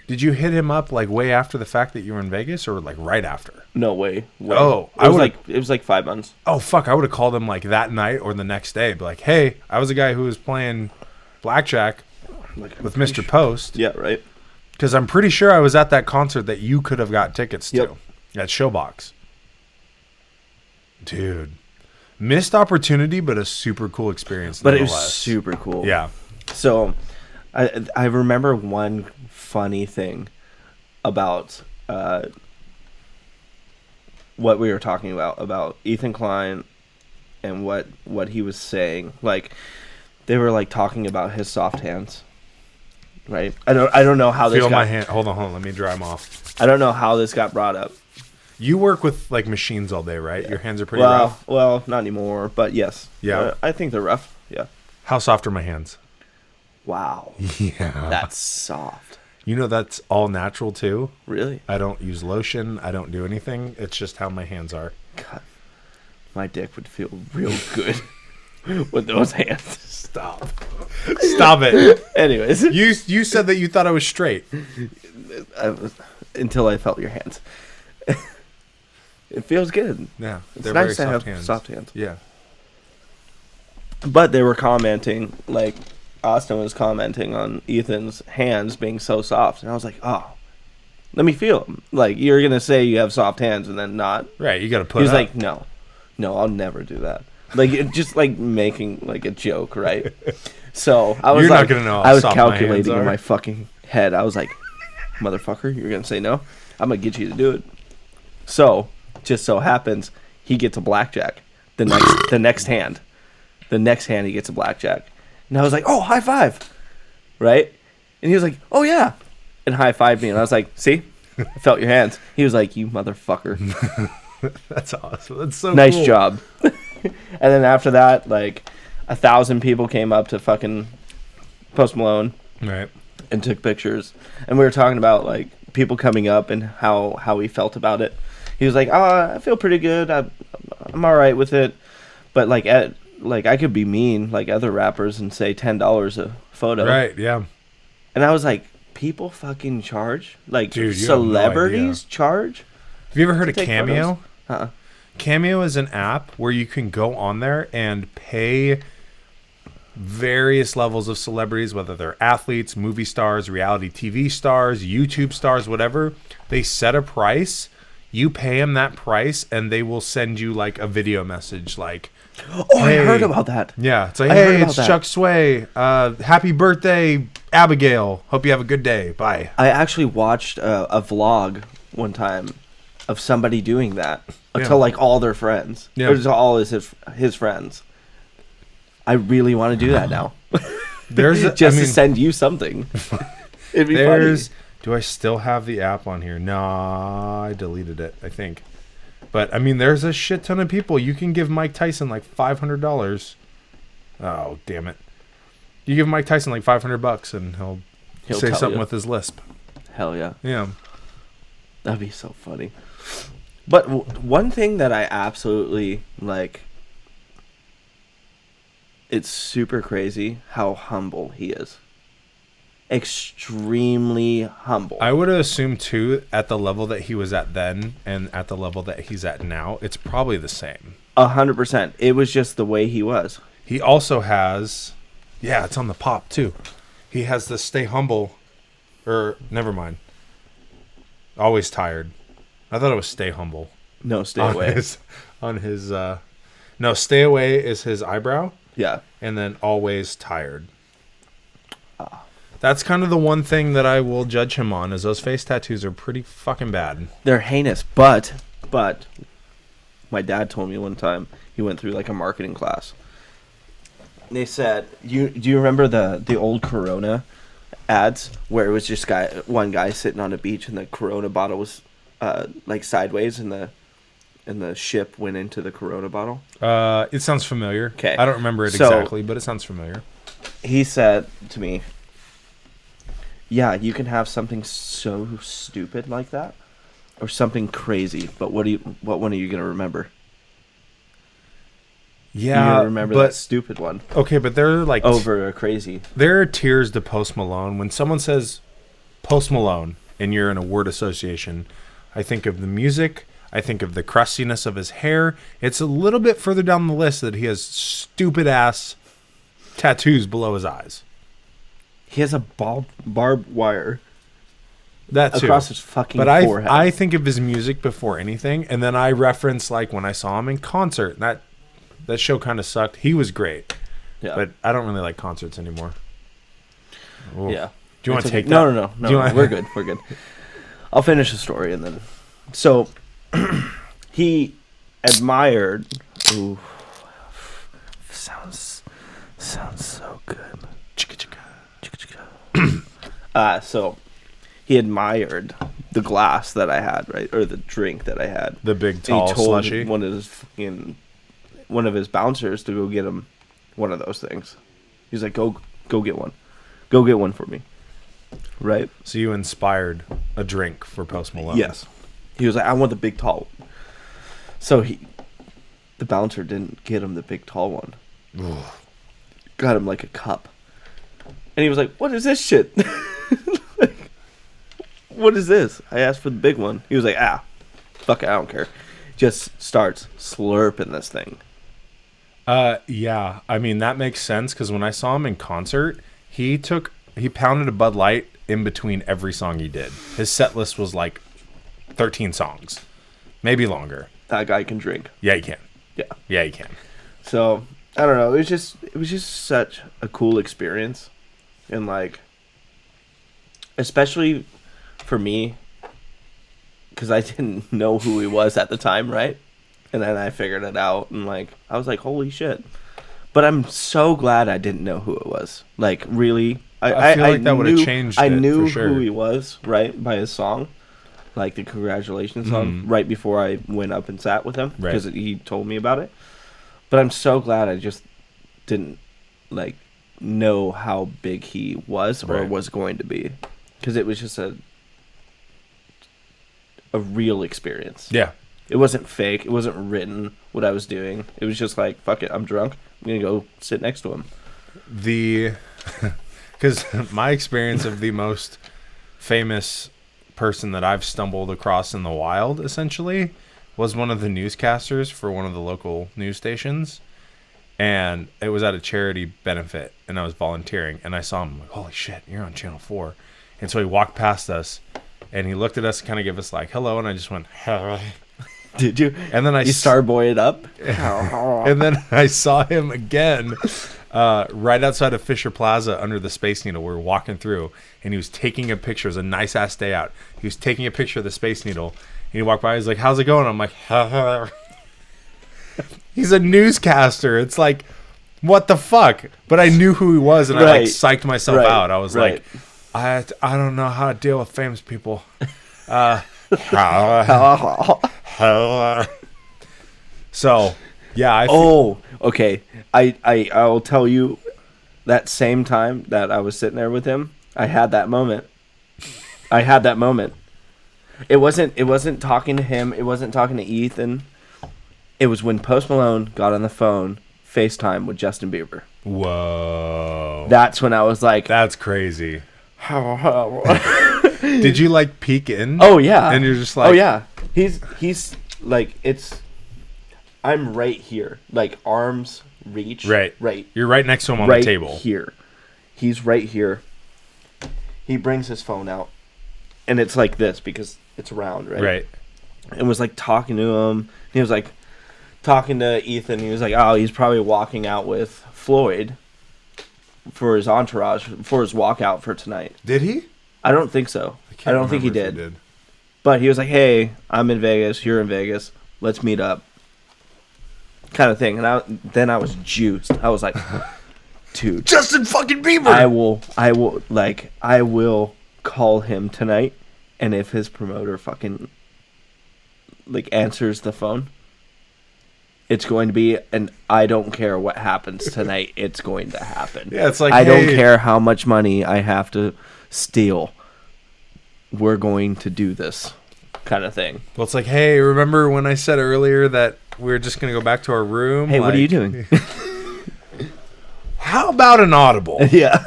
Did you hit him up like way after the fact that you were in Vegas or like right after? No way. Oh, it was would've- it was like 5 months. Oh, fuck. I would have called him like that night or the next day. Be like, hey, I was a guy who was playing blackjack Like, with Mr. Post. yeah, right. Because I'm pretty sure I was at that concert that you could have got tickets Yep. to at Showbox. Dude. Missed opportunity, but a super cool experience. But it was nonetheless. super cool. Yeah. So, I remember one funny thing about what we were talking about Ethan Klein and what he was saying. Like, they were like talking about his soft hands, right? I don't know how this Feel got, my hand. Hold on. Let me dry them off. I don't know how this got brought up. You work with like machines all day, right? Your hands are pretty rough. Well, not anymore, but yes. Yeah. I think they're rough. Yeah. How soft are my hands? Wow. Yeah. That's soft. You know that's all natural too. Really? I don't use lotion. I don't do anything. It's just how my hands are. God, my dick would feel real good with those hands. Stop. Stop it. Anyways, You said that you thought I was straight. until I felt your hands. It feels good. Yeah. It's They're nice to very have soft hands. soft hands. Yeah. But they were commenting, like Austin was commenting on Ethan's hands being so soft, and I was like, oh, let me feel them. Like, you're gonna say you have soft hands and then not. Right. You got to put. He was up. like, no, I'll never do that. Like, it just like making like a joke, right? So I was You're not like, gonna know how I was soft my hands calculating in are. my fucking head. I was like, motherfucker, you're gonna say no? I'm gonna get you to do it. So just so happens he gets a blackjack the next hand. The next hand he gets a blackjack, and I was like, oh, high five, right? And he was like, oh yeah, and high fived me, and I was like, see, I felt your hands. He was like, you motherfucker. That's awesome. That's so Nice cool. job. And then after that, like 1,000 people came up to fucking Post Malone Right. and took pictures. And we were talking about like people coming up and how he felt about it. He was like, "Oh, I feel pretty good. I'm all right with it." But like I could be mean like other rappers and say $10 a photo. Right. Yeah. And I was like, people fucking charge? Like, Dude, you have no celebrities charge? Have you ever heard To of take Cameo? photos? Cameo is an app where you can go on there and pay various levels of celebrities, whether they're athletes, movie stars, reality TV stars, YouTube stars, whatever. They set a price. You pay them that price, and they will send you like a video message like, Oh, I heard about that. Yeah, it's like, I heard hey, about it's that. Chuck Sway. Happy birthday, Abigail. Hope you have a good day. Bye. I actually watched a vlog one time of somebody doing that to like all their friends. Yeah. Or to all his friends. I really want to do that now. There's Just to send you something. It'd be funny. Do I still have the app on here? No, I deleted it, I think. But, I mean, there's a shit ton of people. You can give Mike Tyson like $500. Oh, damn it. You give Mike Tyson like $500 and he'll say tell something you. with his lisp. Hell yeah. Yeah. That'd be so funny. But one thing that I absolutely like, it's super crazy how humble he is. Extremely humble. I would assume, too, at the level that he was at then and at the level that he's at now, it's probably the same. 100%. It was just the way he was. He also has... Yeah, it's on the pop, too. He has the stay humble... Or, never mind. Always tired. I thought it was stay humble. No, stay on away. No, stay away is his eyebrow. Yeah. And then always tired. That's kind of the one thing that I will judge him on, is those face tattoos are pretty fucking bad. They're heinous, but my dad told me one time he went through like a marketing class. They said, do you remember the old Corona ads where it was just one guy sitting on a beach and the Corona bottle was like sideways and the ship went into the Corona bottle? It sounds familiar. Okay. I don't remember it exactly, but it sounds familiar. He said to me, yeah, you can have something so stupid like that or something crazy, but what one are you going to remember? Yeah, you're going to remember that stupid one. Okay, but they're like... Over a crazy. There are tiers to Post Malone. When someone says Post Malone and you're in a word association, I think of the music, I think of the crustiness of his hair. It's a little bit further down the list that he has stupid-ass tattoos below his eyes. He has a barbed wire That too. across his fucking but forehead. I think of his music before anything, and then I reference like when I saw him in concert. That show kind of sucked. He was great, Yeah. but I don't really like concerts anymore. Oof. Yeah. Do you want to take that? No. Do you want- We're good. We're good. I'll finish the story and then. So, he admired. Ooh, sounds so good. So he admired the glass that I had, right, or the drink that I had. The big And tall he told slushy. one of his bouncers to go get him one of those things. He's like, go get one. Go get one for me. Right? So you inspired a drink for Post Malone. Yes. He was like, I want the big tall one. So the bouncer didn't get him the big tall one. Got him like a cup. And he was like, what is this shit? Like, what is this? I asked for the big one. He was like, fuck it, I don't care. Just starts slurping this thing. Yeah. I mean, that makes sense because when I saw him in concert, he pounded a Bud Light in between every song he did. His set list was like 13 songs, maybe longer. That guy can drink. Yeah, he can. Yeah. Yeah, he can. So I don't know. It was just such a cool experience, and like, especially for me, because I didn't know who he was at the time, right? And then I figured it out, and like, I was like, holy shit! But I'm so glad I didn't know who it was. Like, really, I feel like that would have changed I it, knew for sure. who he was, right, by his song. Like the congratulations song, right before I went up and sat with him, because he told me about it. But I'm so glad I just didn't like know how big he was or was going to be, because it was just a real experience. Yeah, it wasn't fake. It wasn't written what I was doing. It was just like, fuck it, I'm drunk. I'm gonna go sit next to him. Because my experience of the most famous person that I've stumbled across in the wild, essentially, was one of the newscasters for one of the local news stations, and it was at a charity benefit, and I was volunteering, and I saw him, like, holy shit, you're on Channel 4. And so he walked past us, and he looked at us and kind of gave us like, hello, and I just went, hi. Did you? And then you starboy it up. And then I saw him again right outside of Fisher Plaza under the Space Needle. We were walking through, and he was taking a picture. It was a nice ass day out. He was taking a picture of the Space Needle, and he walked by. He's like, "How's it going?" I'm like, He's a newscaster. It's like, what the fuck? But I knew who he was, and I like psyched myself out. I was like, I don't know how to deal with famous people. So, yeah. Okay. I will tell you, that same time that I was sitting there with him, I had that moment. It wasn't talking to him. It wasn't talking to Ethan. It was when Post Malone got on the phone, FaceTime with Justin Bieber. Whoa. That's when I was like, that's crazy. Did you like peek in? Oh yeah. And you're just like, oh yeah. He's like, I'm right here, like arms reach. Right. You're right next to him on right the table. Here. He's right here. He brings his phone out, and it's like this because it's round, right? Right. And was like talking to him. He was like talking to Ethan. He was like, oh, he's probably walking out with Floyd for his entourage, for his walkout for tonight. Did he? I don't think so. I don't think he remember if did. But he was like, hey, I'm in Vegas. You're in Vegas. Let's meet up. Kind of thing. And then I was juiced. I was like, dude. Justin fucking Bieber! I will call him tonight. And if his promoter fucking like answers the phone, it's going to be, and I don't care what happens tonight, it's going to happen. Yeah, it's like, I don't care how much money I have to steal. We're going to do this kind of thing. Well, it's like, hey, remember when I said earlier that we're just going to go back to our room? Hey, what are you doing? How about an audible? Yeah.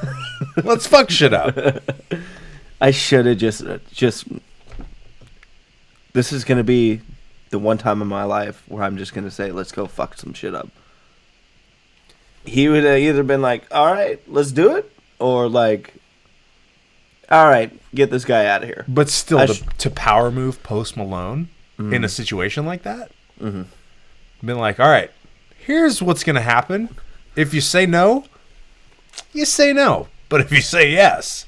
Let's fuck shit up. I should have just this is going to be the one time in my life where I'm just going to say, let's go fuck some shit up. He would have either been like, all right, let's do it. Or like, all right, get this guy out of here. But still, to power move Post Malone in a situation like that, been like, all right, here's what's going to happen. If you say no, you say no. But if you say yes,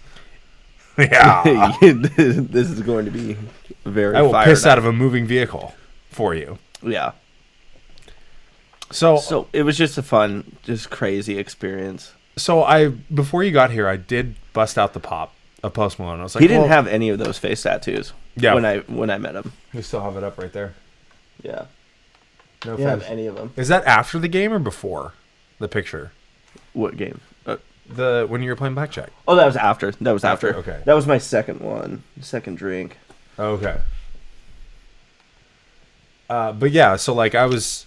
yeah. This is going to be very I will fired piss up. out of a moving vehicle for you. Yeah. So it was just a fun, just crazy experience. So before you got here, I did bust out the pop of Post Malone. I was like, he didn't have any of those face tattoos. Yeah. When I met him. We still have it up right there. Yeah. No He didn't have offense. any of them. Is that after the game or before the picture? What game? When you were playing blackjack. Oh, that was after. That was after. Okay. That was my second one. Second drink. Okay. But yeah, so like when I was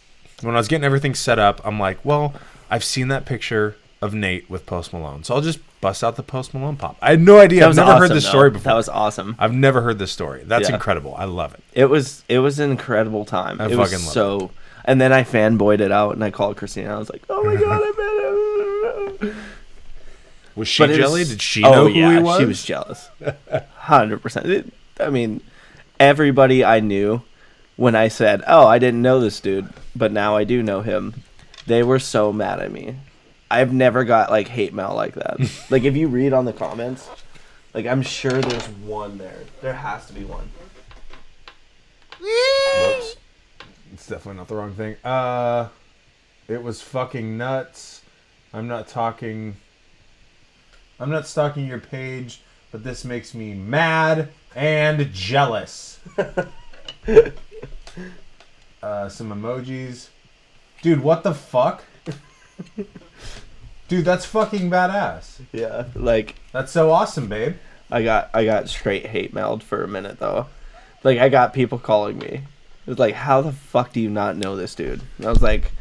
getting everything set up, I'm like, well, I've seen that picture of Nate with Post Malone, so I'll just bust out the Post Malone pop. I had no idea. I've never heard this story before. That was awesome. I've never heard this story. That's incredible. I love it. It was an incredible time. I it fucking was love it. And then I fanboyed it out, and I called Christina. I was like, "Oh my god, I met him!" Was she jelly? Did she know who he was? She was jealous. 100%. I mean, everybody I knew, when I said, "Oh, I didn't know this dude, but now I do know him," they were so mad at me. I've never got like hate mail like that. Like if you read on the comments, like I'm sure there's one there. There has to be one. Whoops. It's definitely not the wrong thing. It was fucking nuts. I'm not stalking your page, but this makes me mad and jealous. Some emojis. Dude, what the fuck? Dude, that's fucking badass. Yeah, like that's so awesome, babe. I got straight hate mailed for a minute though. Like I got people calling me. It was like, how the fuck do you not know this dude? And I was like,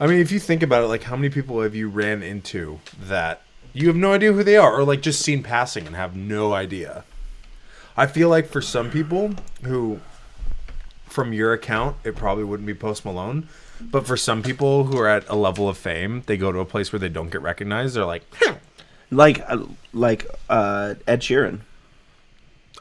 I mean, if you think about it, like how many people have you ran into that you have no idea who they are, or like just seen passing and have no idea? I feel like for some people who, from your account, it probably wouldn't be Post Malone. But for some people who are at a level of fame, they go to a place where they don't get recognized. They're like, like Ed Sheeran.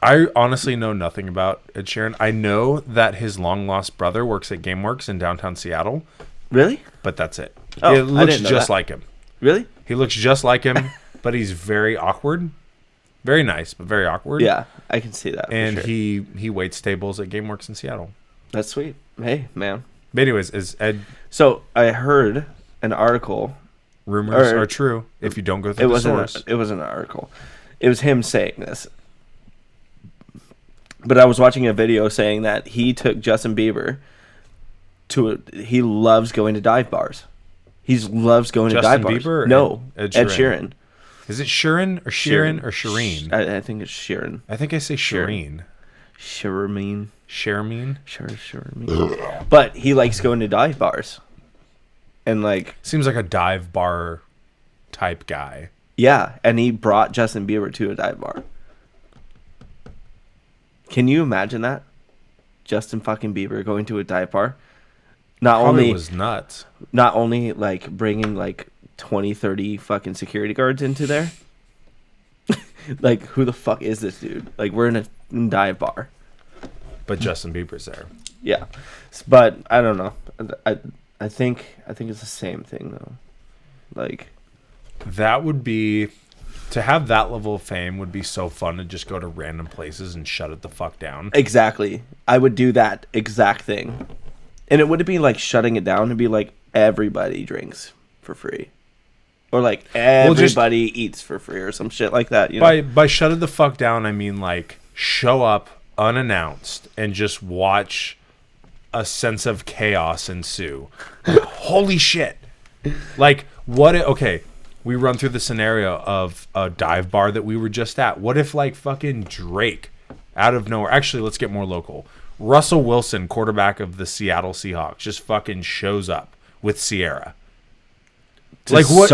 I honestly know nothing about Ed Sheeran. I know that his long lost brother works at GameWorks in downtown Seattle, Really? but that's it. Oh, It I looks didn't know just that. like him. Really? He looks just like him, but he's very awkward. Very nice, but very awkward. Yeah, I can see that. And for sure. he waits tables at GameWorks in Seattle. That's sweet. Hey, man. But anyways, is Ed So I heard an article. rumors Or- are true if you don't go It through the wasn't. source. It wasn't an article. It was him saying this. But I was watching a video saying that he took Justin Bieber to. He loves going to dive bars. He loves going to Justin dive bars. Bieber or No, Ed Ed Sheeran? Sheeran. Is it Sheeran or Sheeran or Shireen? I think it's Sheeran. I think I say Shireen. Sheeran. Sheeran? Sheeran. But he likes going to dive bars. And like, Seems like a dive bar type guy. yeah, and he brought Justin Bieber to a dive bar. Can you imagine that? Justin fucking Bieber going to a dive bar? Not Probably only was nuts. not only like bringing like 20, 30 fucking security guards into there. Like, who the fuck is this dude? Like, we're in a dive bar. But Justin Bieber's there. Yeah. But I don't know. I think it's the same thing though. Like, That would be to have that level of fame would be so fun to just go to random places and shut it the fuck down. exactly. I would do that exact thing. And it wouldn't be like shutting it down. It'd be like everybody drinks for free. Or like everybody eats for free or some shit like that. You know? By shut it the fuck down, I mean like show up unannounced and just watch a sense of chaos ensue. Holy shit. Like okay, we run through the scenario of a dive bar that we were just at. What if like fucking Drake out of nowhere, actually let's get more local. Russell Wilson, quarterback of the Seattle Seahawks, just fucking shows up with Sierra. To Like what?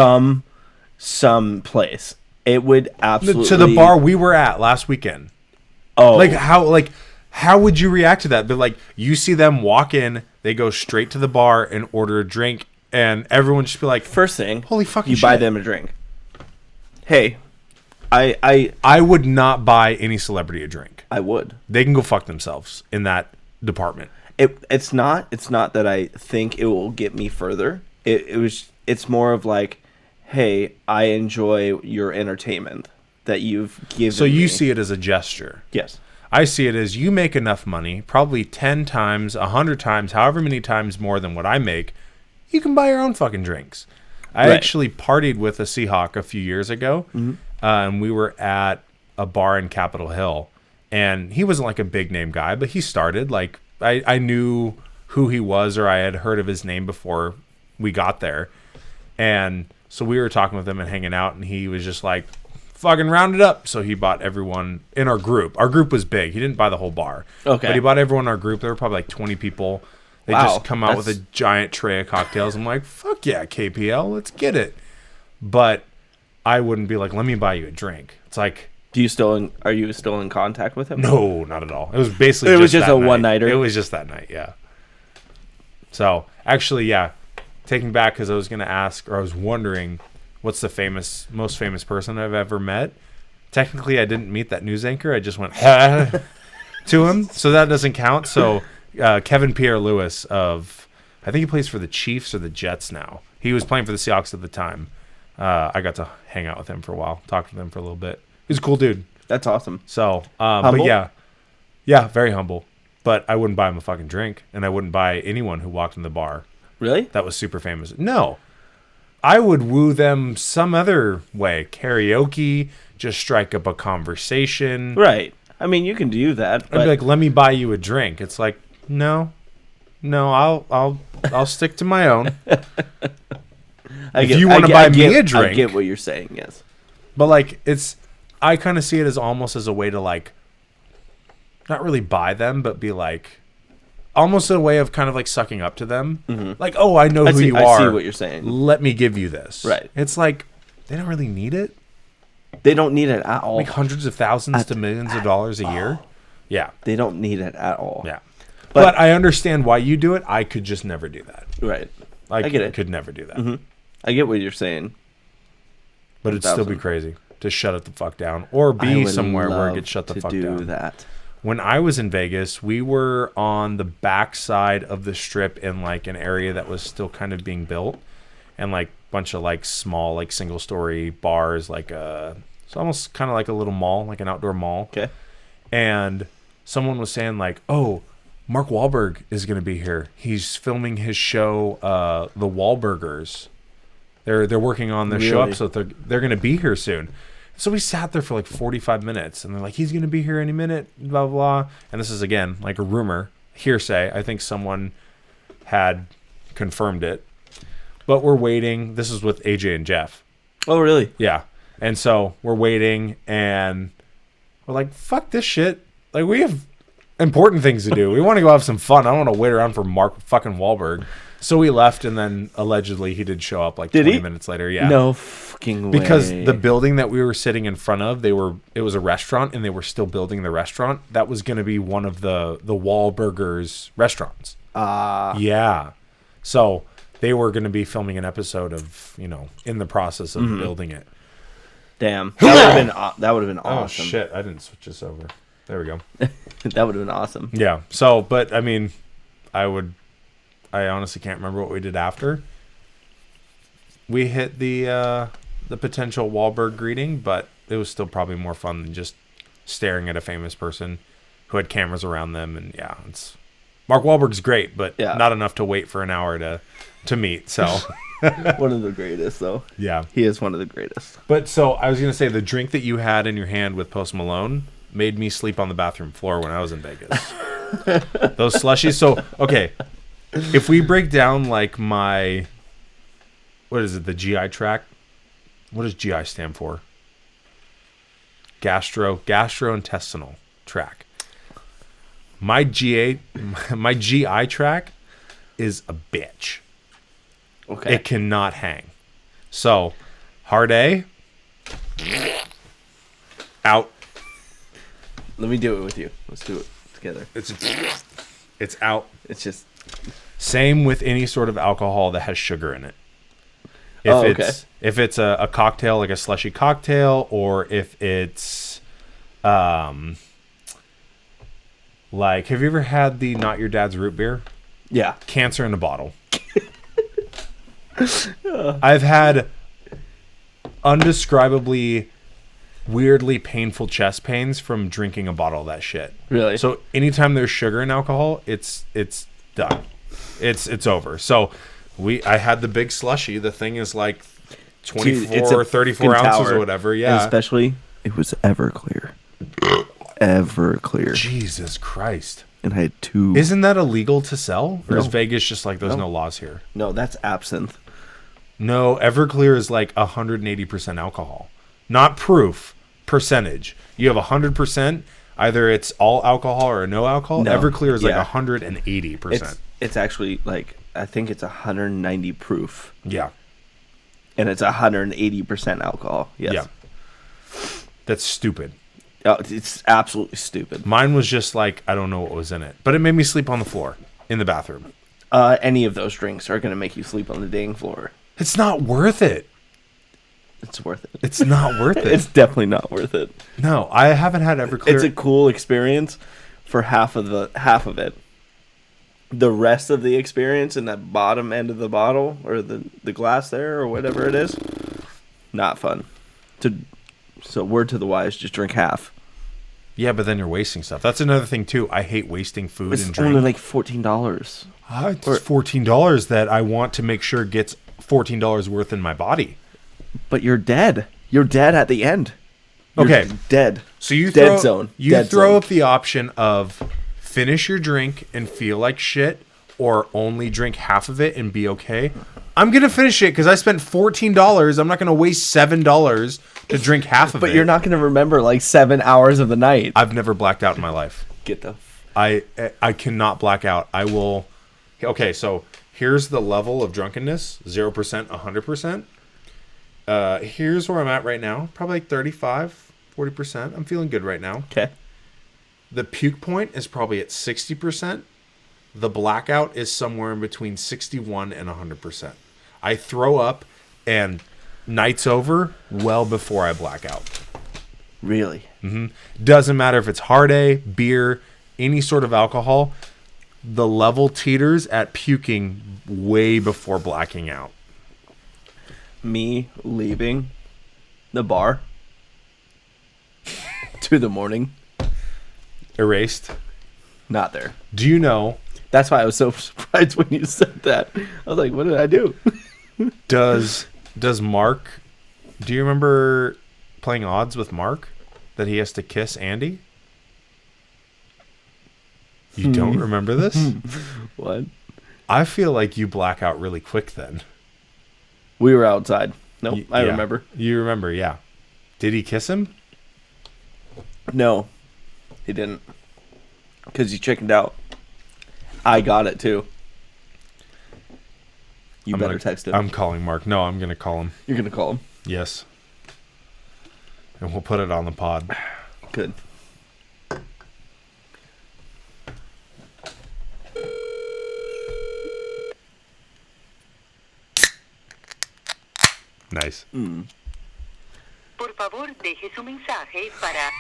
some place. It would absolutely To the bar we were at last weekend. Oh, How would you react to that? But like you see them walk in, they go straight to the bar and order a drink, and everyone just be like, first thing, holy fucking you buy shit. them a drink. Hey, I I would not buy any celebrity a drink. would. They can go fuck themselves in that department. It's not that I think it will get me further. It's more of like, hey, I enjoy your entertainment that you've given So you me. see it as a gesture. Yes. I see it as you make enough money, probably 10 times, 100 times, however many times more than what I make, you can buy your own fucking drinks. I Right. actually partied with a Seahawk a few years ago, and we were at a bar in Capitol Hill, and he wasn't like a big name guy, but he started, like, I knew who he was, or I had heard of his name before we got there, and so we were talking with him and hanging out, and he was just like, fucking round it up. So he bought everyone in our group. Our group was big. He didn't buy the whole bar. Okay. But he bought everyone in our group. There were probably like 20 people. They Wow, just come out with a that's- giant tray of cocktails. I'm like, fuck yeah, KPL, let's get it. But I wouldn't be like, let me buy you a drink. It's like, Are you still in contact with him? no, not at all. It was basically It was just that a night. one-nighter? It was just that night, yeah. So actually, yeah, taking back because I was going to ask, or I was wondering, what's the most famous person I've ever met? Technically, I didn't meet that news anchor. I just went to him, so that doesn't count. So Kevin Pierre-Louis I think he plays for the Chiefs or the Jets now. He was playing for the Seahawks at the time. I got to hang out with him for a while, talk to him for a little bit. He's a cool dude. That's awesome. So, but Humble? yeah, very humble. But I wouldn't buy him a fucking drink, and I wouldn't buy anyone who walked in the bar Really? that was super famous. No, I would woo them some other way. Karaoke, just strike up a conversation. Right. I mean, you can do that. I'd But be like, let me buy you a drink. It's like, no, I'll stick to my own. If you wanna buy me a drink- I get what you're saying. Yes. But like, I kind of see it as almost as a way to like, not really buy them, but be like, almost a way of kind of like sucking up to them. Like, oh, I know who you are. I see what you're saying. Let me give you this. Right. It's like, they don't really need it. They don't need it at all. Make hundreds of thousands to millions of dollars a year. Yeah. They don't need it at all. Yeah. But I understand why you do it. I could just never do that. Right. I get it. could never do that. I get what you're saying. But it'd still be 1,000. crazy. to shut it the fuck down, or I be would somewhere where it love gets shut the to fuck do down. that. When I was in Vegas, we were on the backside of the strip in like an area that was still kind of being built, and like a bunch of like small like single story bars, like it's almost kind of like a little mall, like an outdoor mall. Okay. And someone was saying like, "Oh, Mark Wahlberg is going to be here. He's filming his show, The Wahlburgers. They're working on their show Really? episode. They're going to be here soon." So we sat there for like 45 minutes, and they're like, "He's going to be here any minute, blah, blah, blah." And this is, again, like a rumor, hearsay. I think someone had confirmed it. But we're waiting. This is with AJ and Jeff. Oh, really? Yeah. And so we're waiting, and we're like, fuck this shit. Like, we have important things to do. We want to go have some fun. I don't want to wait around for Mark fucking Wahlberg. So we left, and then allegedly he did show up like 20 minutes later. Yeah. No fucking way. Because the building that we were sitting in front of, it was a restaurant, and they were still building the restaurant. That was going to be one of the Wahlburgers restaurants. Yeah. So they were going to be filming an episode of, in the process of building it. Damn. That would have been awesome. Oh, shit. I didn't switch this over. There we go. That would have been awesome. Yeah. So, but I mean, I honestly can't remember what we did after. We hit the potential Wahlberg greeting, but it was still probably more fun than just staring at a famous person who had cameras around them. And yeah, Mark Wahlberg's great, but not enough to wait for an hour to meet. So one of the greatest, though. Yeah, he is one of the greatest. But so I was gonna say, the drink that you had in your hand with Post Malone made me sleep on the bathroom floor when I was in Vegas. Those slushies. So okay. If we break down like what is it, the GI tract? What does GI stand for? Gastrointestinal tract. My GI tract is a bitch. Okay. It cannot hang. So, hard A, out. Let me do it with you. Let's do it together. It's out. It's just... Same with any sort of alcohol that has sugar in it. If it's a cocktail, like a slushy cocktail, or if it's like, have you ever had the Not Your Dad's root beer? Yeah. Cancer in a bottle. I've had undescribably weirdly painful chest pains from drinking a bottle of that shit. Really? So anytime there's sugar in alcohol, it's done. It's over. So I had the big slushy. The thing is like 24 or 34 ounces or whatever. Yeah. And especially, it was Everclear. Everclear. Jesus Christ. And I had 2. Isn't that illegal to sell? Or No. is Vegas just like, there's no laws here? No, that's absinthe. No, Everclear is like 180% alcohol. Not proof, percentage. You have 100%. Either it's all alcohol or no alcohol. No. Everclear is like Yeah. 180%. It's actually like, I think it's 190 proof. Yeah. And it's 180% alcohol. Yes. Yeah. That's stupid. Oh, it's absolutely stupid. Mine was just like, I don't know what was in it. But it made me sleep on the floor in the bathroom. Any of those drinks are going to make you sleep on the dang floor. It's not worth it. It's worth it. It's not worth it. It's definitely not worth it. No, I haven't had Everclear. It's a cool experience for half of it. The rest of the experience in that bottom end of the bottle or the glass there or whatever it is, not fun. So word to the wise, just drink half. Yeah, but then you're wasting stuff. That's another thing too. I hate wasting food It's and drink. only like $14. It's $14 that I want to make sure gets $14 worth in my body. But you're dead. You're dead at the end. You're Okay. dead. So you dead throw, zone. You Dead throw zone. up the option of finish your drink and feel like shit, or only drink half of it and be okay. I'm gonna finish it because I spent $14. I'm not gonna waste $7 to drink half of it. But you're not going to remember like 7 hours of the night. I've never blacked out in my life. Get the... I cannot black out. I will. Okay, so here's the level of drunkenness: 0%, 100%. Here's where I'm at right now. Probably like 35, 40%. I'm feeling good right now. Okay. The puke point is probably at 60%. The blackout is somewhere in between 61 and 100%. I throw up, and night's over well before I black out. Really? Doesn't matter if it's hard A, beer, any sort of alcohol. The level teeters at puking way before blacking out. Me leaving the bar 2 morning, Erased. not there. Do you know, That's why I was so surprised when you said that. I was like, what did I do? does Mark, do you remember playing odds with Mark that he has to kiss Andy? You don't remember this? What? I feel like you black out really quick then. We were outside. Nope, I Yeah. remember. You remember, yeah. Did he kiss him? No, he didn't. Because he chickened out. I got it too. You better text him. I'm calling Mark. No, I'm going to call him. You're going to call him. Yes. And we'll put it on the pod. Good. Nice. Por favor, deje su mensaje para...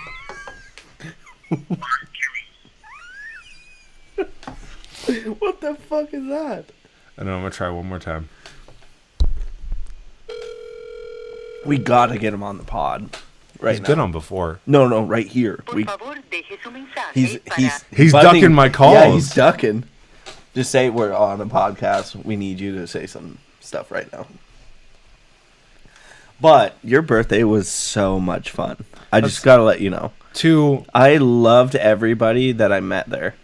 What the fuck is that? I know, I'm going to try one more time. We gotta get him on the pod. Right He's now. been on before. No, right here. Por We, favor, deje su mensaje he's para... He's butting- ducking my calls. Yeah, he's ducking. Just say we're on a podcast. We need you to say some stuff right now. But your birthday was so much fun. I just gotta let you know. I loved everybody that I met there.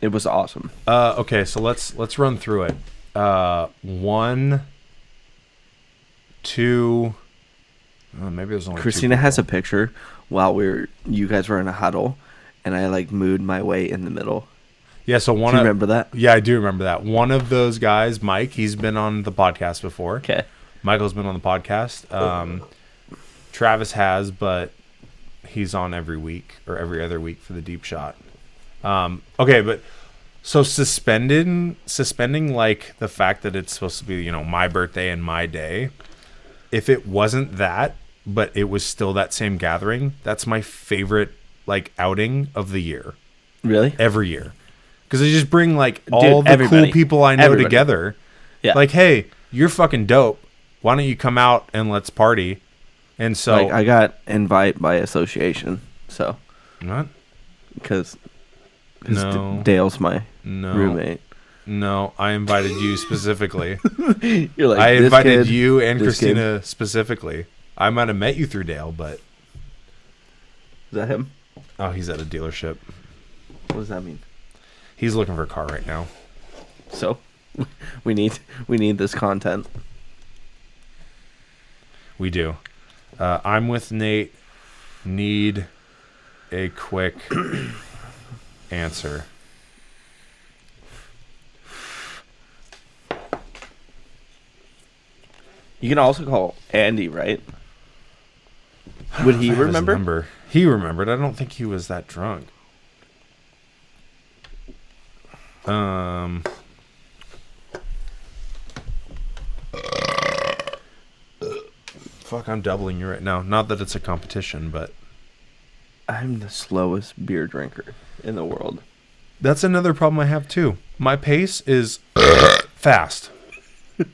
It was awesome. Okay, so let's run through it. 1, 2. Maybe it was only Christina 2 has a people. picture while you guys were in a huddle, and I like mooed my way in the middle. Yeah, so Do you remember that? Yeah, I do remember that. One of those guys, Mike, he's been on the podcast before. Okay. Michael's been on the podcast. Travis has, but he's on every week or every other week for the deep shot. Okay, but so suspending like the fact that it's supposed to be, my birthday and my day. If it wasn't that, but it was still that same gathering, that's my favorite like outing of the year. Really? Every year. Because they just bring like all the everybody. cool people I know together. Yeah. Like, hey, you're fucking dope. Why don't you come out and let's party? And so Like, I got invite by association, so what? Because No. Dale's my No. roommate. No, I invited you specifically. You're like, I this invited kid, you and this kid. Christina specifically. I might have met you through Dale, but Is that him? oh, he's at a dealership. What does that mean? He's looking for a car right now. So we need this content. We do. I'm with Nate. Need a quick answer. You can also call Andy, right? Would he I have his remember? number. He remembered. I don't think he was that drunk. Fuck, I'm doubling you right now. Not that it's a competition, but I'm the slowest beer drinker in the world. that's another problem I have too. My pace is fast. Very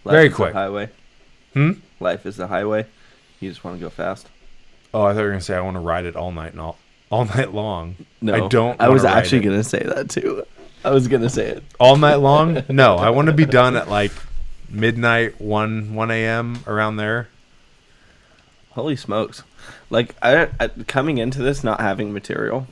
Life is quick. the highway. Life is the highway. You just want to go fast. Oh, I thought you were gonna say I want to ride it all night all night long. No, I don't. I was wanna ride actually it. gonna say that too. I was gonna say it. all night long. No, I want to be done at like midnight, 1 a.m. around there. Holy smokes! Like I coming into this not having material,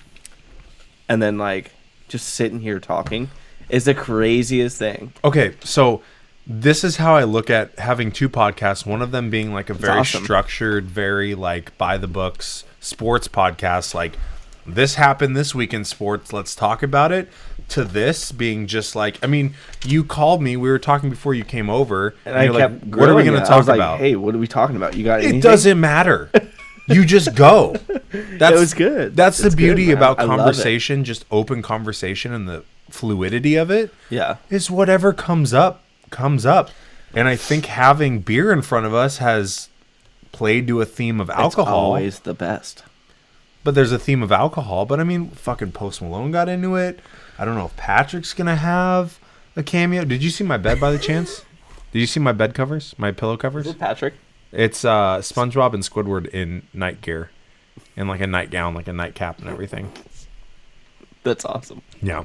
and then like just sitting here talking is the craziest thing. Okay, so this is how I look at having 2 podcasts. One of them being like a very awesome. structured, very like by the books sports podcast. Like this happened this week in sports. Let's talk about it. To this being just like, I mean, you called me. We were talking before you came over, And I you're kept like, "What are we grilling going it. to I talk was like, about?" Hey, what are we talking about? You got anything? It doesn't matter. You just go. That's, It was good. That's the It's good, beauty man. about I love it. conversation, just open conversation and the fluidity of it. Yeah. Is whatever comes up, comes up. And I think having beer in front of us has played to a theme of alcohol. It's always the best. But there's a theme of alcohol. But I mean, fucking Post Malone got into it. I don't know if Patrick's going to have a cameo. Did you see my bed by the chance? Did you see my bed covers? My pillow covers? Is it Patrick? It's SpongeBob and Squidward in night gear. In like a nightgown, like a nightcap and everything. That's awesome. Yeah.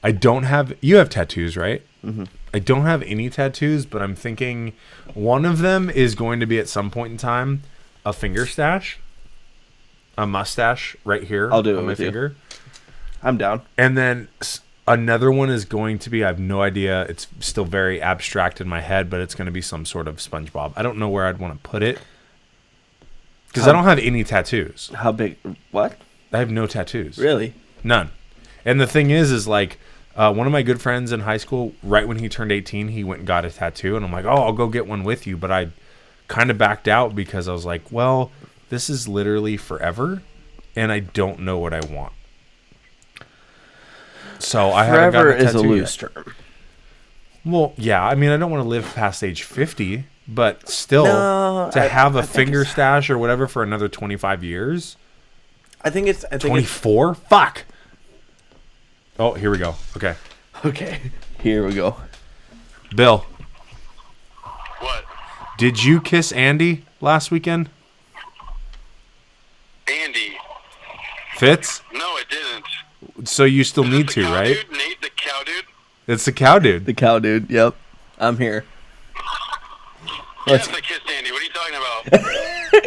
I don't have... You have tattoos, right? Mm-hmm. I don't have any tattoos, but I'm thinking one of them is going to be at some point in time a finger stash. A mustache right here I'll do it on my with you. finger. I'm down. And then another one is going to be, I have no idea. It's still very abstract in my head, but it's going to be some sort of SpongeBob. I don't know where I'd want to put it. Because I don't have any tattoos. How big? What? I have no tattoos. Really? None. And the thing is like, one of my good friends in high school, right when he turned 18, he went and got a tattoo. And I'm like, oh, I'll go get one with you. But I kind of backed out because I was like, well, this is literally forever. And I don't know what I want. So I haven't got a tattoo is a loose yet. term. Well, yeah. I mean, I don't want to live past age 50. But still, No, have a I think finger it's- stash or whatever for another 25 years. I think it's 24? Fuck. Oh, here we go. Okay. Okay. Here we go. Bill, What? did you kiss Andy last weekend? Andy? Fitz? No, it didn't. So you still Is need this to, the cow right? Dude? Nate, the cow dude? It's the cow dude. The cow dude. Yep. I'm here. Yes, I kissed Andy. What are you talking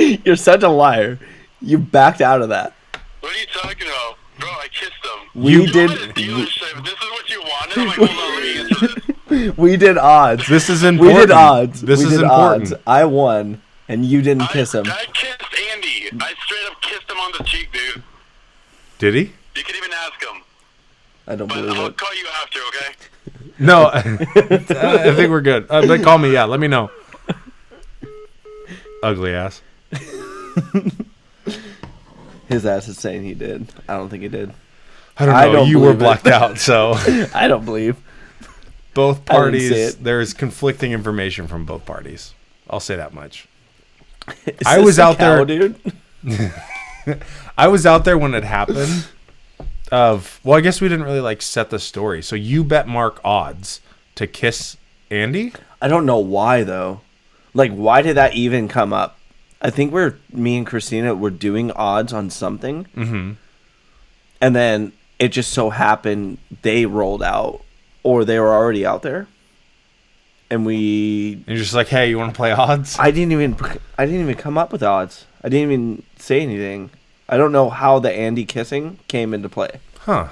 about? You're such a liar. You backed out of that. What are you talking about? Bro, I kissed him. We You did- wanted a dealership. This is what you wanted? I'm like, hold on, let me answer this. We did odds. This is We important. did odds. This we is did important. odds. I won, and you didn't kiss him. I kissed Andy. I straight up kissed him on the cheek, dude. Did he? You can even ask him. I don't But believe I'll it. call you after, okay? No. I think we're good. But call me. Yeah, let me know. Ugly ass. His ass is saying he did. I don't think he did. I don't know. I don't You were believe it. blacked out, so I don't believe. both I didn't see parties. it. There's conflicting information from both parties. I'll say that much. Is I this was the out cow, there- dude. I was out there when it happened. Well, I guess we didn't really like set the story. So you bet Mark odds to kiss Andy? I don't know why though. Like, why did that even come up? I think me and Christina were doing odds on something, and then it just so happened they rolled out, or they were already out there, and And you're just like, hey, you want to play odds? I didn't even come up with odds. I didn't even say anything. I don't know how the Andy kissing came into play. Huh.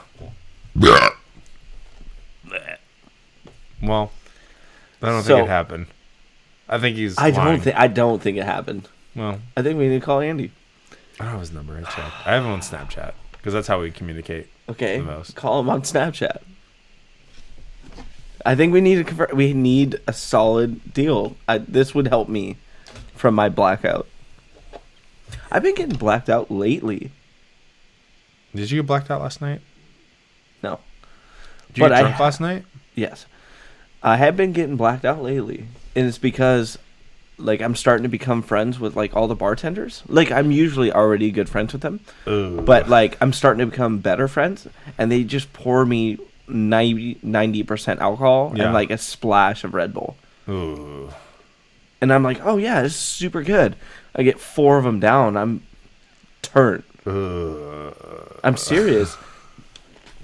Well, I don't So- think it happened. I think he's I lying. don't think it happened. Well, I think we need to call Andy. I don't have his number. I checked. I have him on Snapchat because that's how we communicate. Okay, The most. call him on Snapchat. I think we need to we need a solid deal. This would help me from my blackout. I've been getting blacked out lately. Did you get blacked out last night? No. Did you But get I drunk ha- last night? Yes. I have been getting blacked out lately. And it's because like I'm starting to become friends with like all the bartenders. Like I'm usually already good friends with them. Ooh. But like I'm starting to become better friends and they just pour me 90% alcohol Yeah. and like a splash of Red Bull. Ooh. And I'm like, "Oh yeah, this is super good." I get 4 of them down. I'm turned. I'm serious.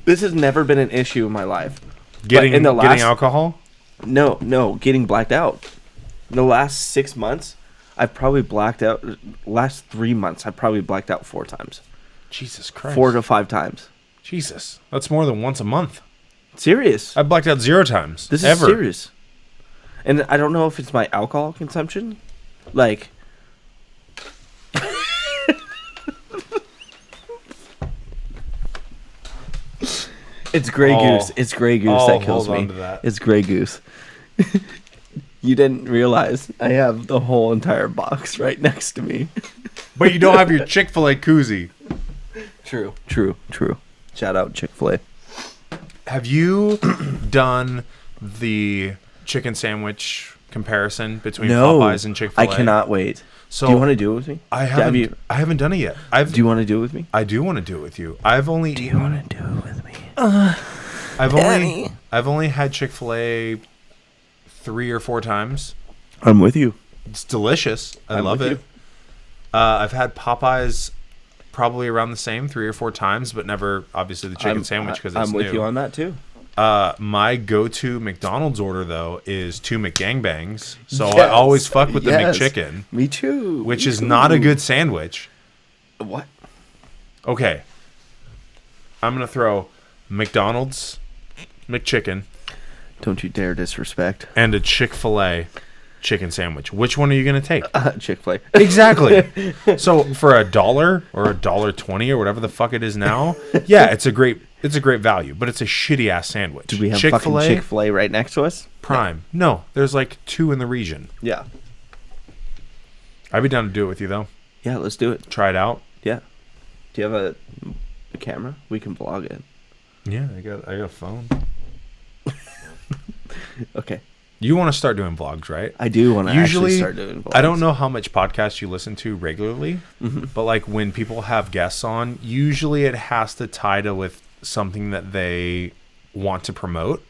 This has never been an issue in my life. Getting in the last- getting alcohol? No, getting blacked out. In the last 6 months, I've probably blacked out. Last 3 months, I've probably blacked out 4 times. Jesus Christ. 4 to 5 times. Jesus. That's more than once a month. Serious. I blacked out 0 times. This is ever. serious. And I don't know if it's my alcohol consumption. Like, it's Grey Oh. Goose. It's Grey Goose Oh, that kills hold me. on to that. It's Grey Goose. You didn't realize I have the whole entire box right next to me. But you don't have your Chick-fil-A koozie. True. Shout out Chick-fil-A. Have you done the chicken sandwich comparison between No, Popeyes and Chick-fil-A. I cannot wait. So do you want to do it with me? I haven't done it yet. Do you want to do it with me? I do want to do it with you. I've only. Do you want to do it with me? I've only had Chick-fil-A 3 or 4 times. I'm with you. It's delicious. I I'm love with it. I've had Popeyes probably around the same 3 or 4 times, but never obviously the chicken sandwich because it's I'm with new. you on that too. My go-to McDonald's order though is 2 McGangbangs, so I always fuck with the McChicken. Me too. Which is not a good sandwich. What? Okay, I'm gonna throw McDonald's McChicken. Don't you dare disrespect. And a Chick-fil-A chicken sandwich. Which one are you gonna take? Chick-fil-A. Exactly. So for $1 or $1.20 or whatever the fuck it is now, yeah, it's a great value, but it's a shitty ass sandwich. Do we have fucking Chick-fil-A right next to us? Prime. No, there's like 2 in the region. Yeah. I'd be down to do it with you though. Yeah, let's do it. Try it out. Yeah. Do you have a camera? We can vlog it. Yeah, I got a phone. Okay. You want to start doing vlogs, right? I do want to actually start doing vlogs. I don't know how much podcasts you listen to regularly, but like when people have guests on, usually it has to tie to with something that they want to promote.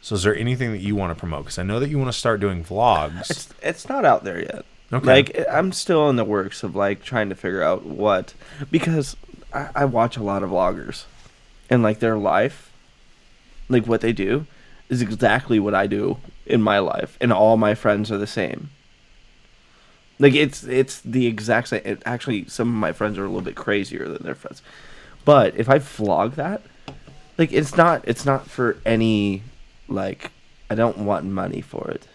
So is there anything that you want to promote? Because I know that you want to start doing vlogs. It's not out there yet. Okay. Like, I'm still in the works of like trying to figure out what, because I watch a lot of vloggers and like their life, like what they do is exactly what I do in my life, and all my friends are the same. Like it's the exact same. Actually, some of my friends are a little bit crazier than their friends. But if I vlog that, like it's not for any, like, I don't want money for it.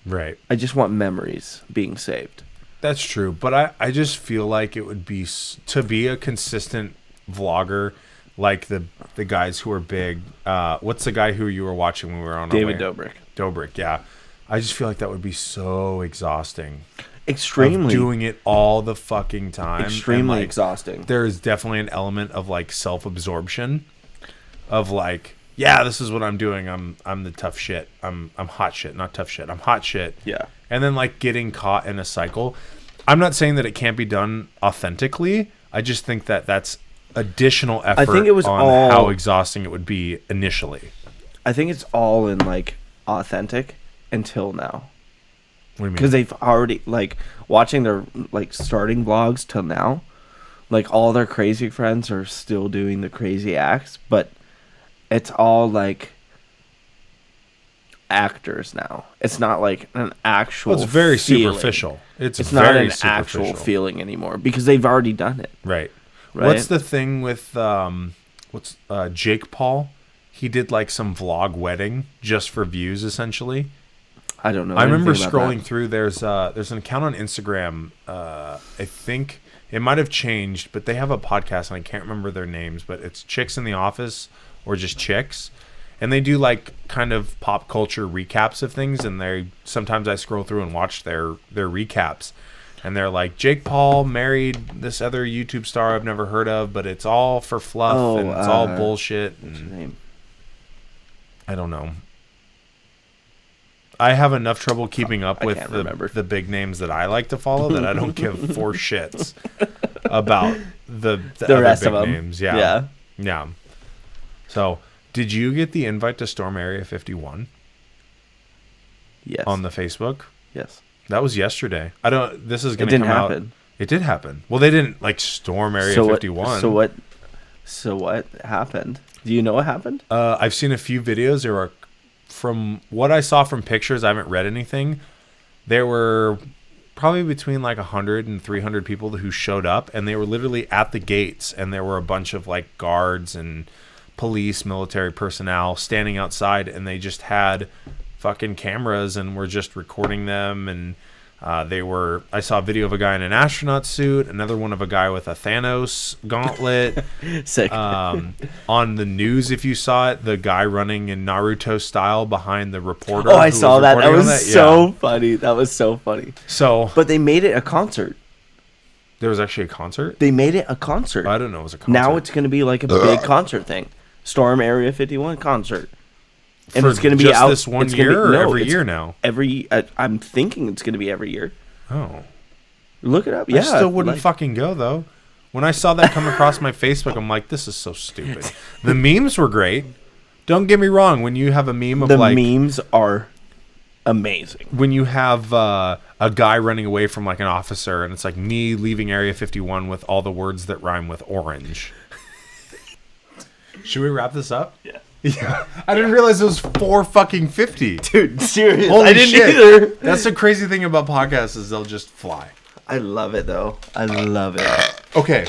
Right. I just want memories being saved. That's true, but I just feel like it would be to be a consistent vlogger, like the guys who are big. What's the guy who you were watching when we were on? David Dobrik. Dobrik, yeah. I just feel like that would be so exhausting. Extremely. Of doing it all the fucking time. Extremely and, like, exhausting. There is definitely an element of like self-absorption, of like, yeah, this is what I'm doing. I'm the tough shit. I'm hot shit, not tough shit. I'm hot shit. Yeah. And then like getting caught in a cycle. I'm not saying that it can't be done authentically. I just think that that's additional effort. I think it was on how exhausting it would be initially. I think it's all in like authentic until now. What do you mean? Because they've already, like, watching their like starting vlogs till now, like all their crazy friends are still doing the crazy acts, but it's all like actors now. It's not like an actual. Well, it's very feeling. superficial. It's not very an actual superficial. feeling anymore because they've already done it. Right. Right? What's the thing with Jake Paul? He did like some vlog wedding just for views, essentially. I don't know. I remember anything about scrolling that. through. There's an account on Instagram. I think it might have changed, but they have a podcast, and I can't remember their names. But it's Chicks in the Office or just Chicks, and they do like kind of pop culture recaps of things. And they sometimes I scroll through and watch their recaps, and they're like, Jake Paul married this other YouTube star I've never heard of, but it's all for fluff and it's all bullshit. What's her name? I don't know. I have enough trouble keeping up with the big names that I like to follow that I don't give 4 shits about the other rest big of them. names. Yeah. So, did you get the invite to storm Area 51? Yes. On the Facebook? Yes. That was yesterday. This is going It to didn't come out. happen. It did happen. Well, they didn't like storm Area 51. So what happened? Do you know what happened? I've seen a few videos. There were, from what I saw from pictures, I haven't read anything. There were probably between like 100 and 300 people who showed up, and they were literally at the gates, and there were a bunch of like guards and police, military personnel standing outside, and they just had fucking cameras and were just recording them. And I saw a video of a guy in an astronaut suit, another one of a guy with a Thanos gauntlet. Sick. On the news, if you saw it, the guy running in Naruto style behind the reporter. Oh, I saw that. That was so funny. That was so funny. So, but they made it a concert. There was actually a concert? They made it a concert. I didn't know it was a concert. Now it's going to be like a big concert thing. Storm Area 51 concert. And For it's going to be just out this one it's gonna year be- or no, every it's year now? I'm thinking it's going to be every year. Oh. Look it up. I Yeah, still wouldn't like- fucking go, though. When I saw that come across my Facebook, I'm like, this is so stupid. The memes were great. Don't get me wrong. When you have a meme of The like... memes are amazing. When you have a guy running away from like an officer and it's like me leaving Area 51 with all the words that rhyme with orange. Should we wrap this up? Yeah. Yeah. I didn't realize it was 4:50. Dude, serious. Holy I didn't shit. either. That's the crazy thing about podcasts is they'll just fly. I love it, though. I love it. Okay.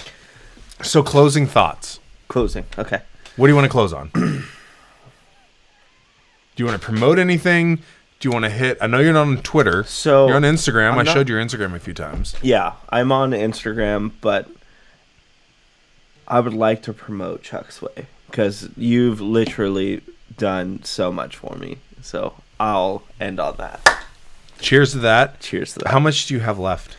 So closing thoughts. Closing. Okay. What do you want to close on? Do you want to promote anything? Do you want to hit... I know you're not on Twitter. So you're on Instagram. I not- showed your Instagram a few times. Yeah, I'm on Instagram, but I would like to promote Chuck's Way because you've literally done so much for me. So I'll end on that. Cheers to that. Cheers to that. How much do you have left?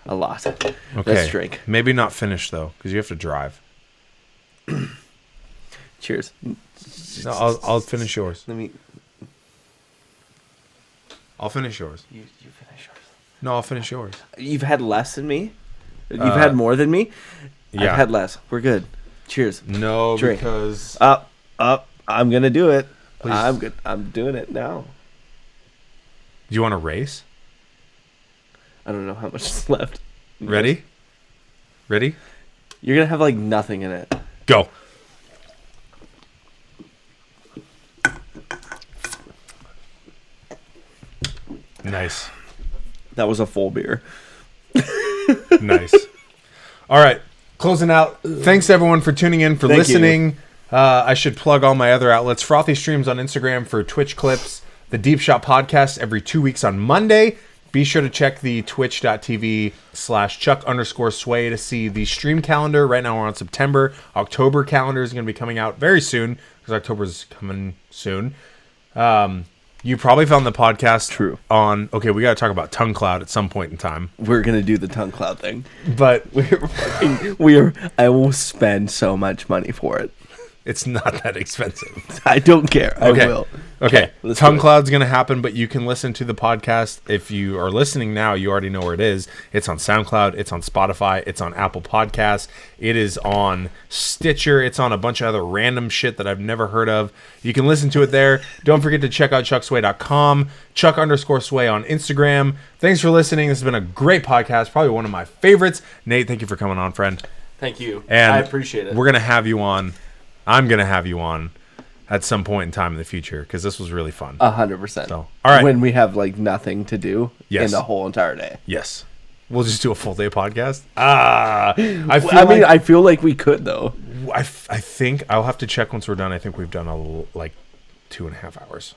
A lot. Okay. Let's drink. Maybe not finished, though, because you have to drive. Cheers. No, I'll finish yours. Let me. I'll finish yours. You finish yours. No, I'll finish yours. You've had less than me. You've had more than me. Yeah. I've had less. We're good. Cheers. No, Drink. because... Up. I'm gonna do it. Please. I'm good. I'm doing it now. Do you want to race? I don't know how much is left. Ready? Ready? You're gonna have like nothing in it. Go. Nice. That was a full beer. Nice. All right. Closing out. Thanks, everyone, for tuning in, for Thank listening. I should plug all my other outlets. Frothy Streams on Instagram for Twitch clips. The Deep Shot Podcast every 2 weeks on Monday. Be sure to check the twitch.tv/Chuck_Sway to see the stream calendar. Right now we're on September. October calendar is going to be coming out very soon because October is coming soon. You probably found the podcast on... Okay, we got to talk about Tongue Cloud at some point in time. We're gonna do the tongue cloud thing, But I will spend so much money for it. it's not that expensive. I don't care. I Okay. will. Okay, let's Tongue do it. Cloud's going to happen, but you can listen to the podcast. If you are listening now, you already know where it is. It's on SoundCloud. It's on Spotify. It's on Apple Podcasts. It is on Stitcher. It's on a bunch of other random shit that I've never heard of. You can listen to it there. Don't forget to check out chucksway.com, Chuck_Sway on Instagram. Thanks for listening. This has been a great podcast, probably one of my favorites. Nate, thank you for coming on, friend. Thank you. And I appreciate it. We're going to have you on. I'm going to have you on at some point in time in the future because this was really fun. 100%. So, all right. When we have like nothing to do Yes. in the whole entire day. Yes. We'll just do a full day podcast. I feel like we could though. I think I'll have to check once we're done. I think we've done like 2.5 hours.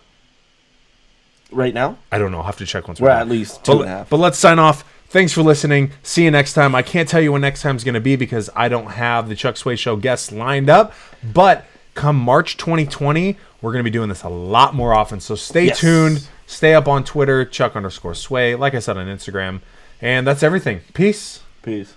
Right now? I don't know. I'll have to check once We're done. at least But- 2.5. But let's sign off. Thanks for listening. See you next time. I can't tell you when next time's going to be because I don't have the Chuck Sway Show guests lined up. But come March 2020, we're going to be doing this a lot more often. So stay tuned. Stay up on Twitter, Chuck_Sway. Like I said, on Instagram. And that's everything. Peace. Peace.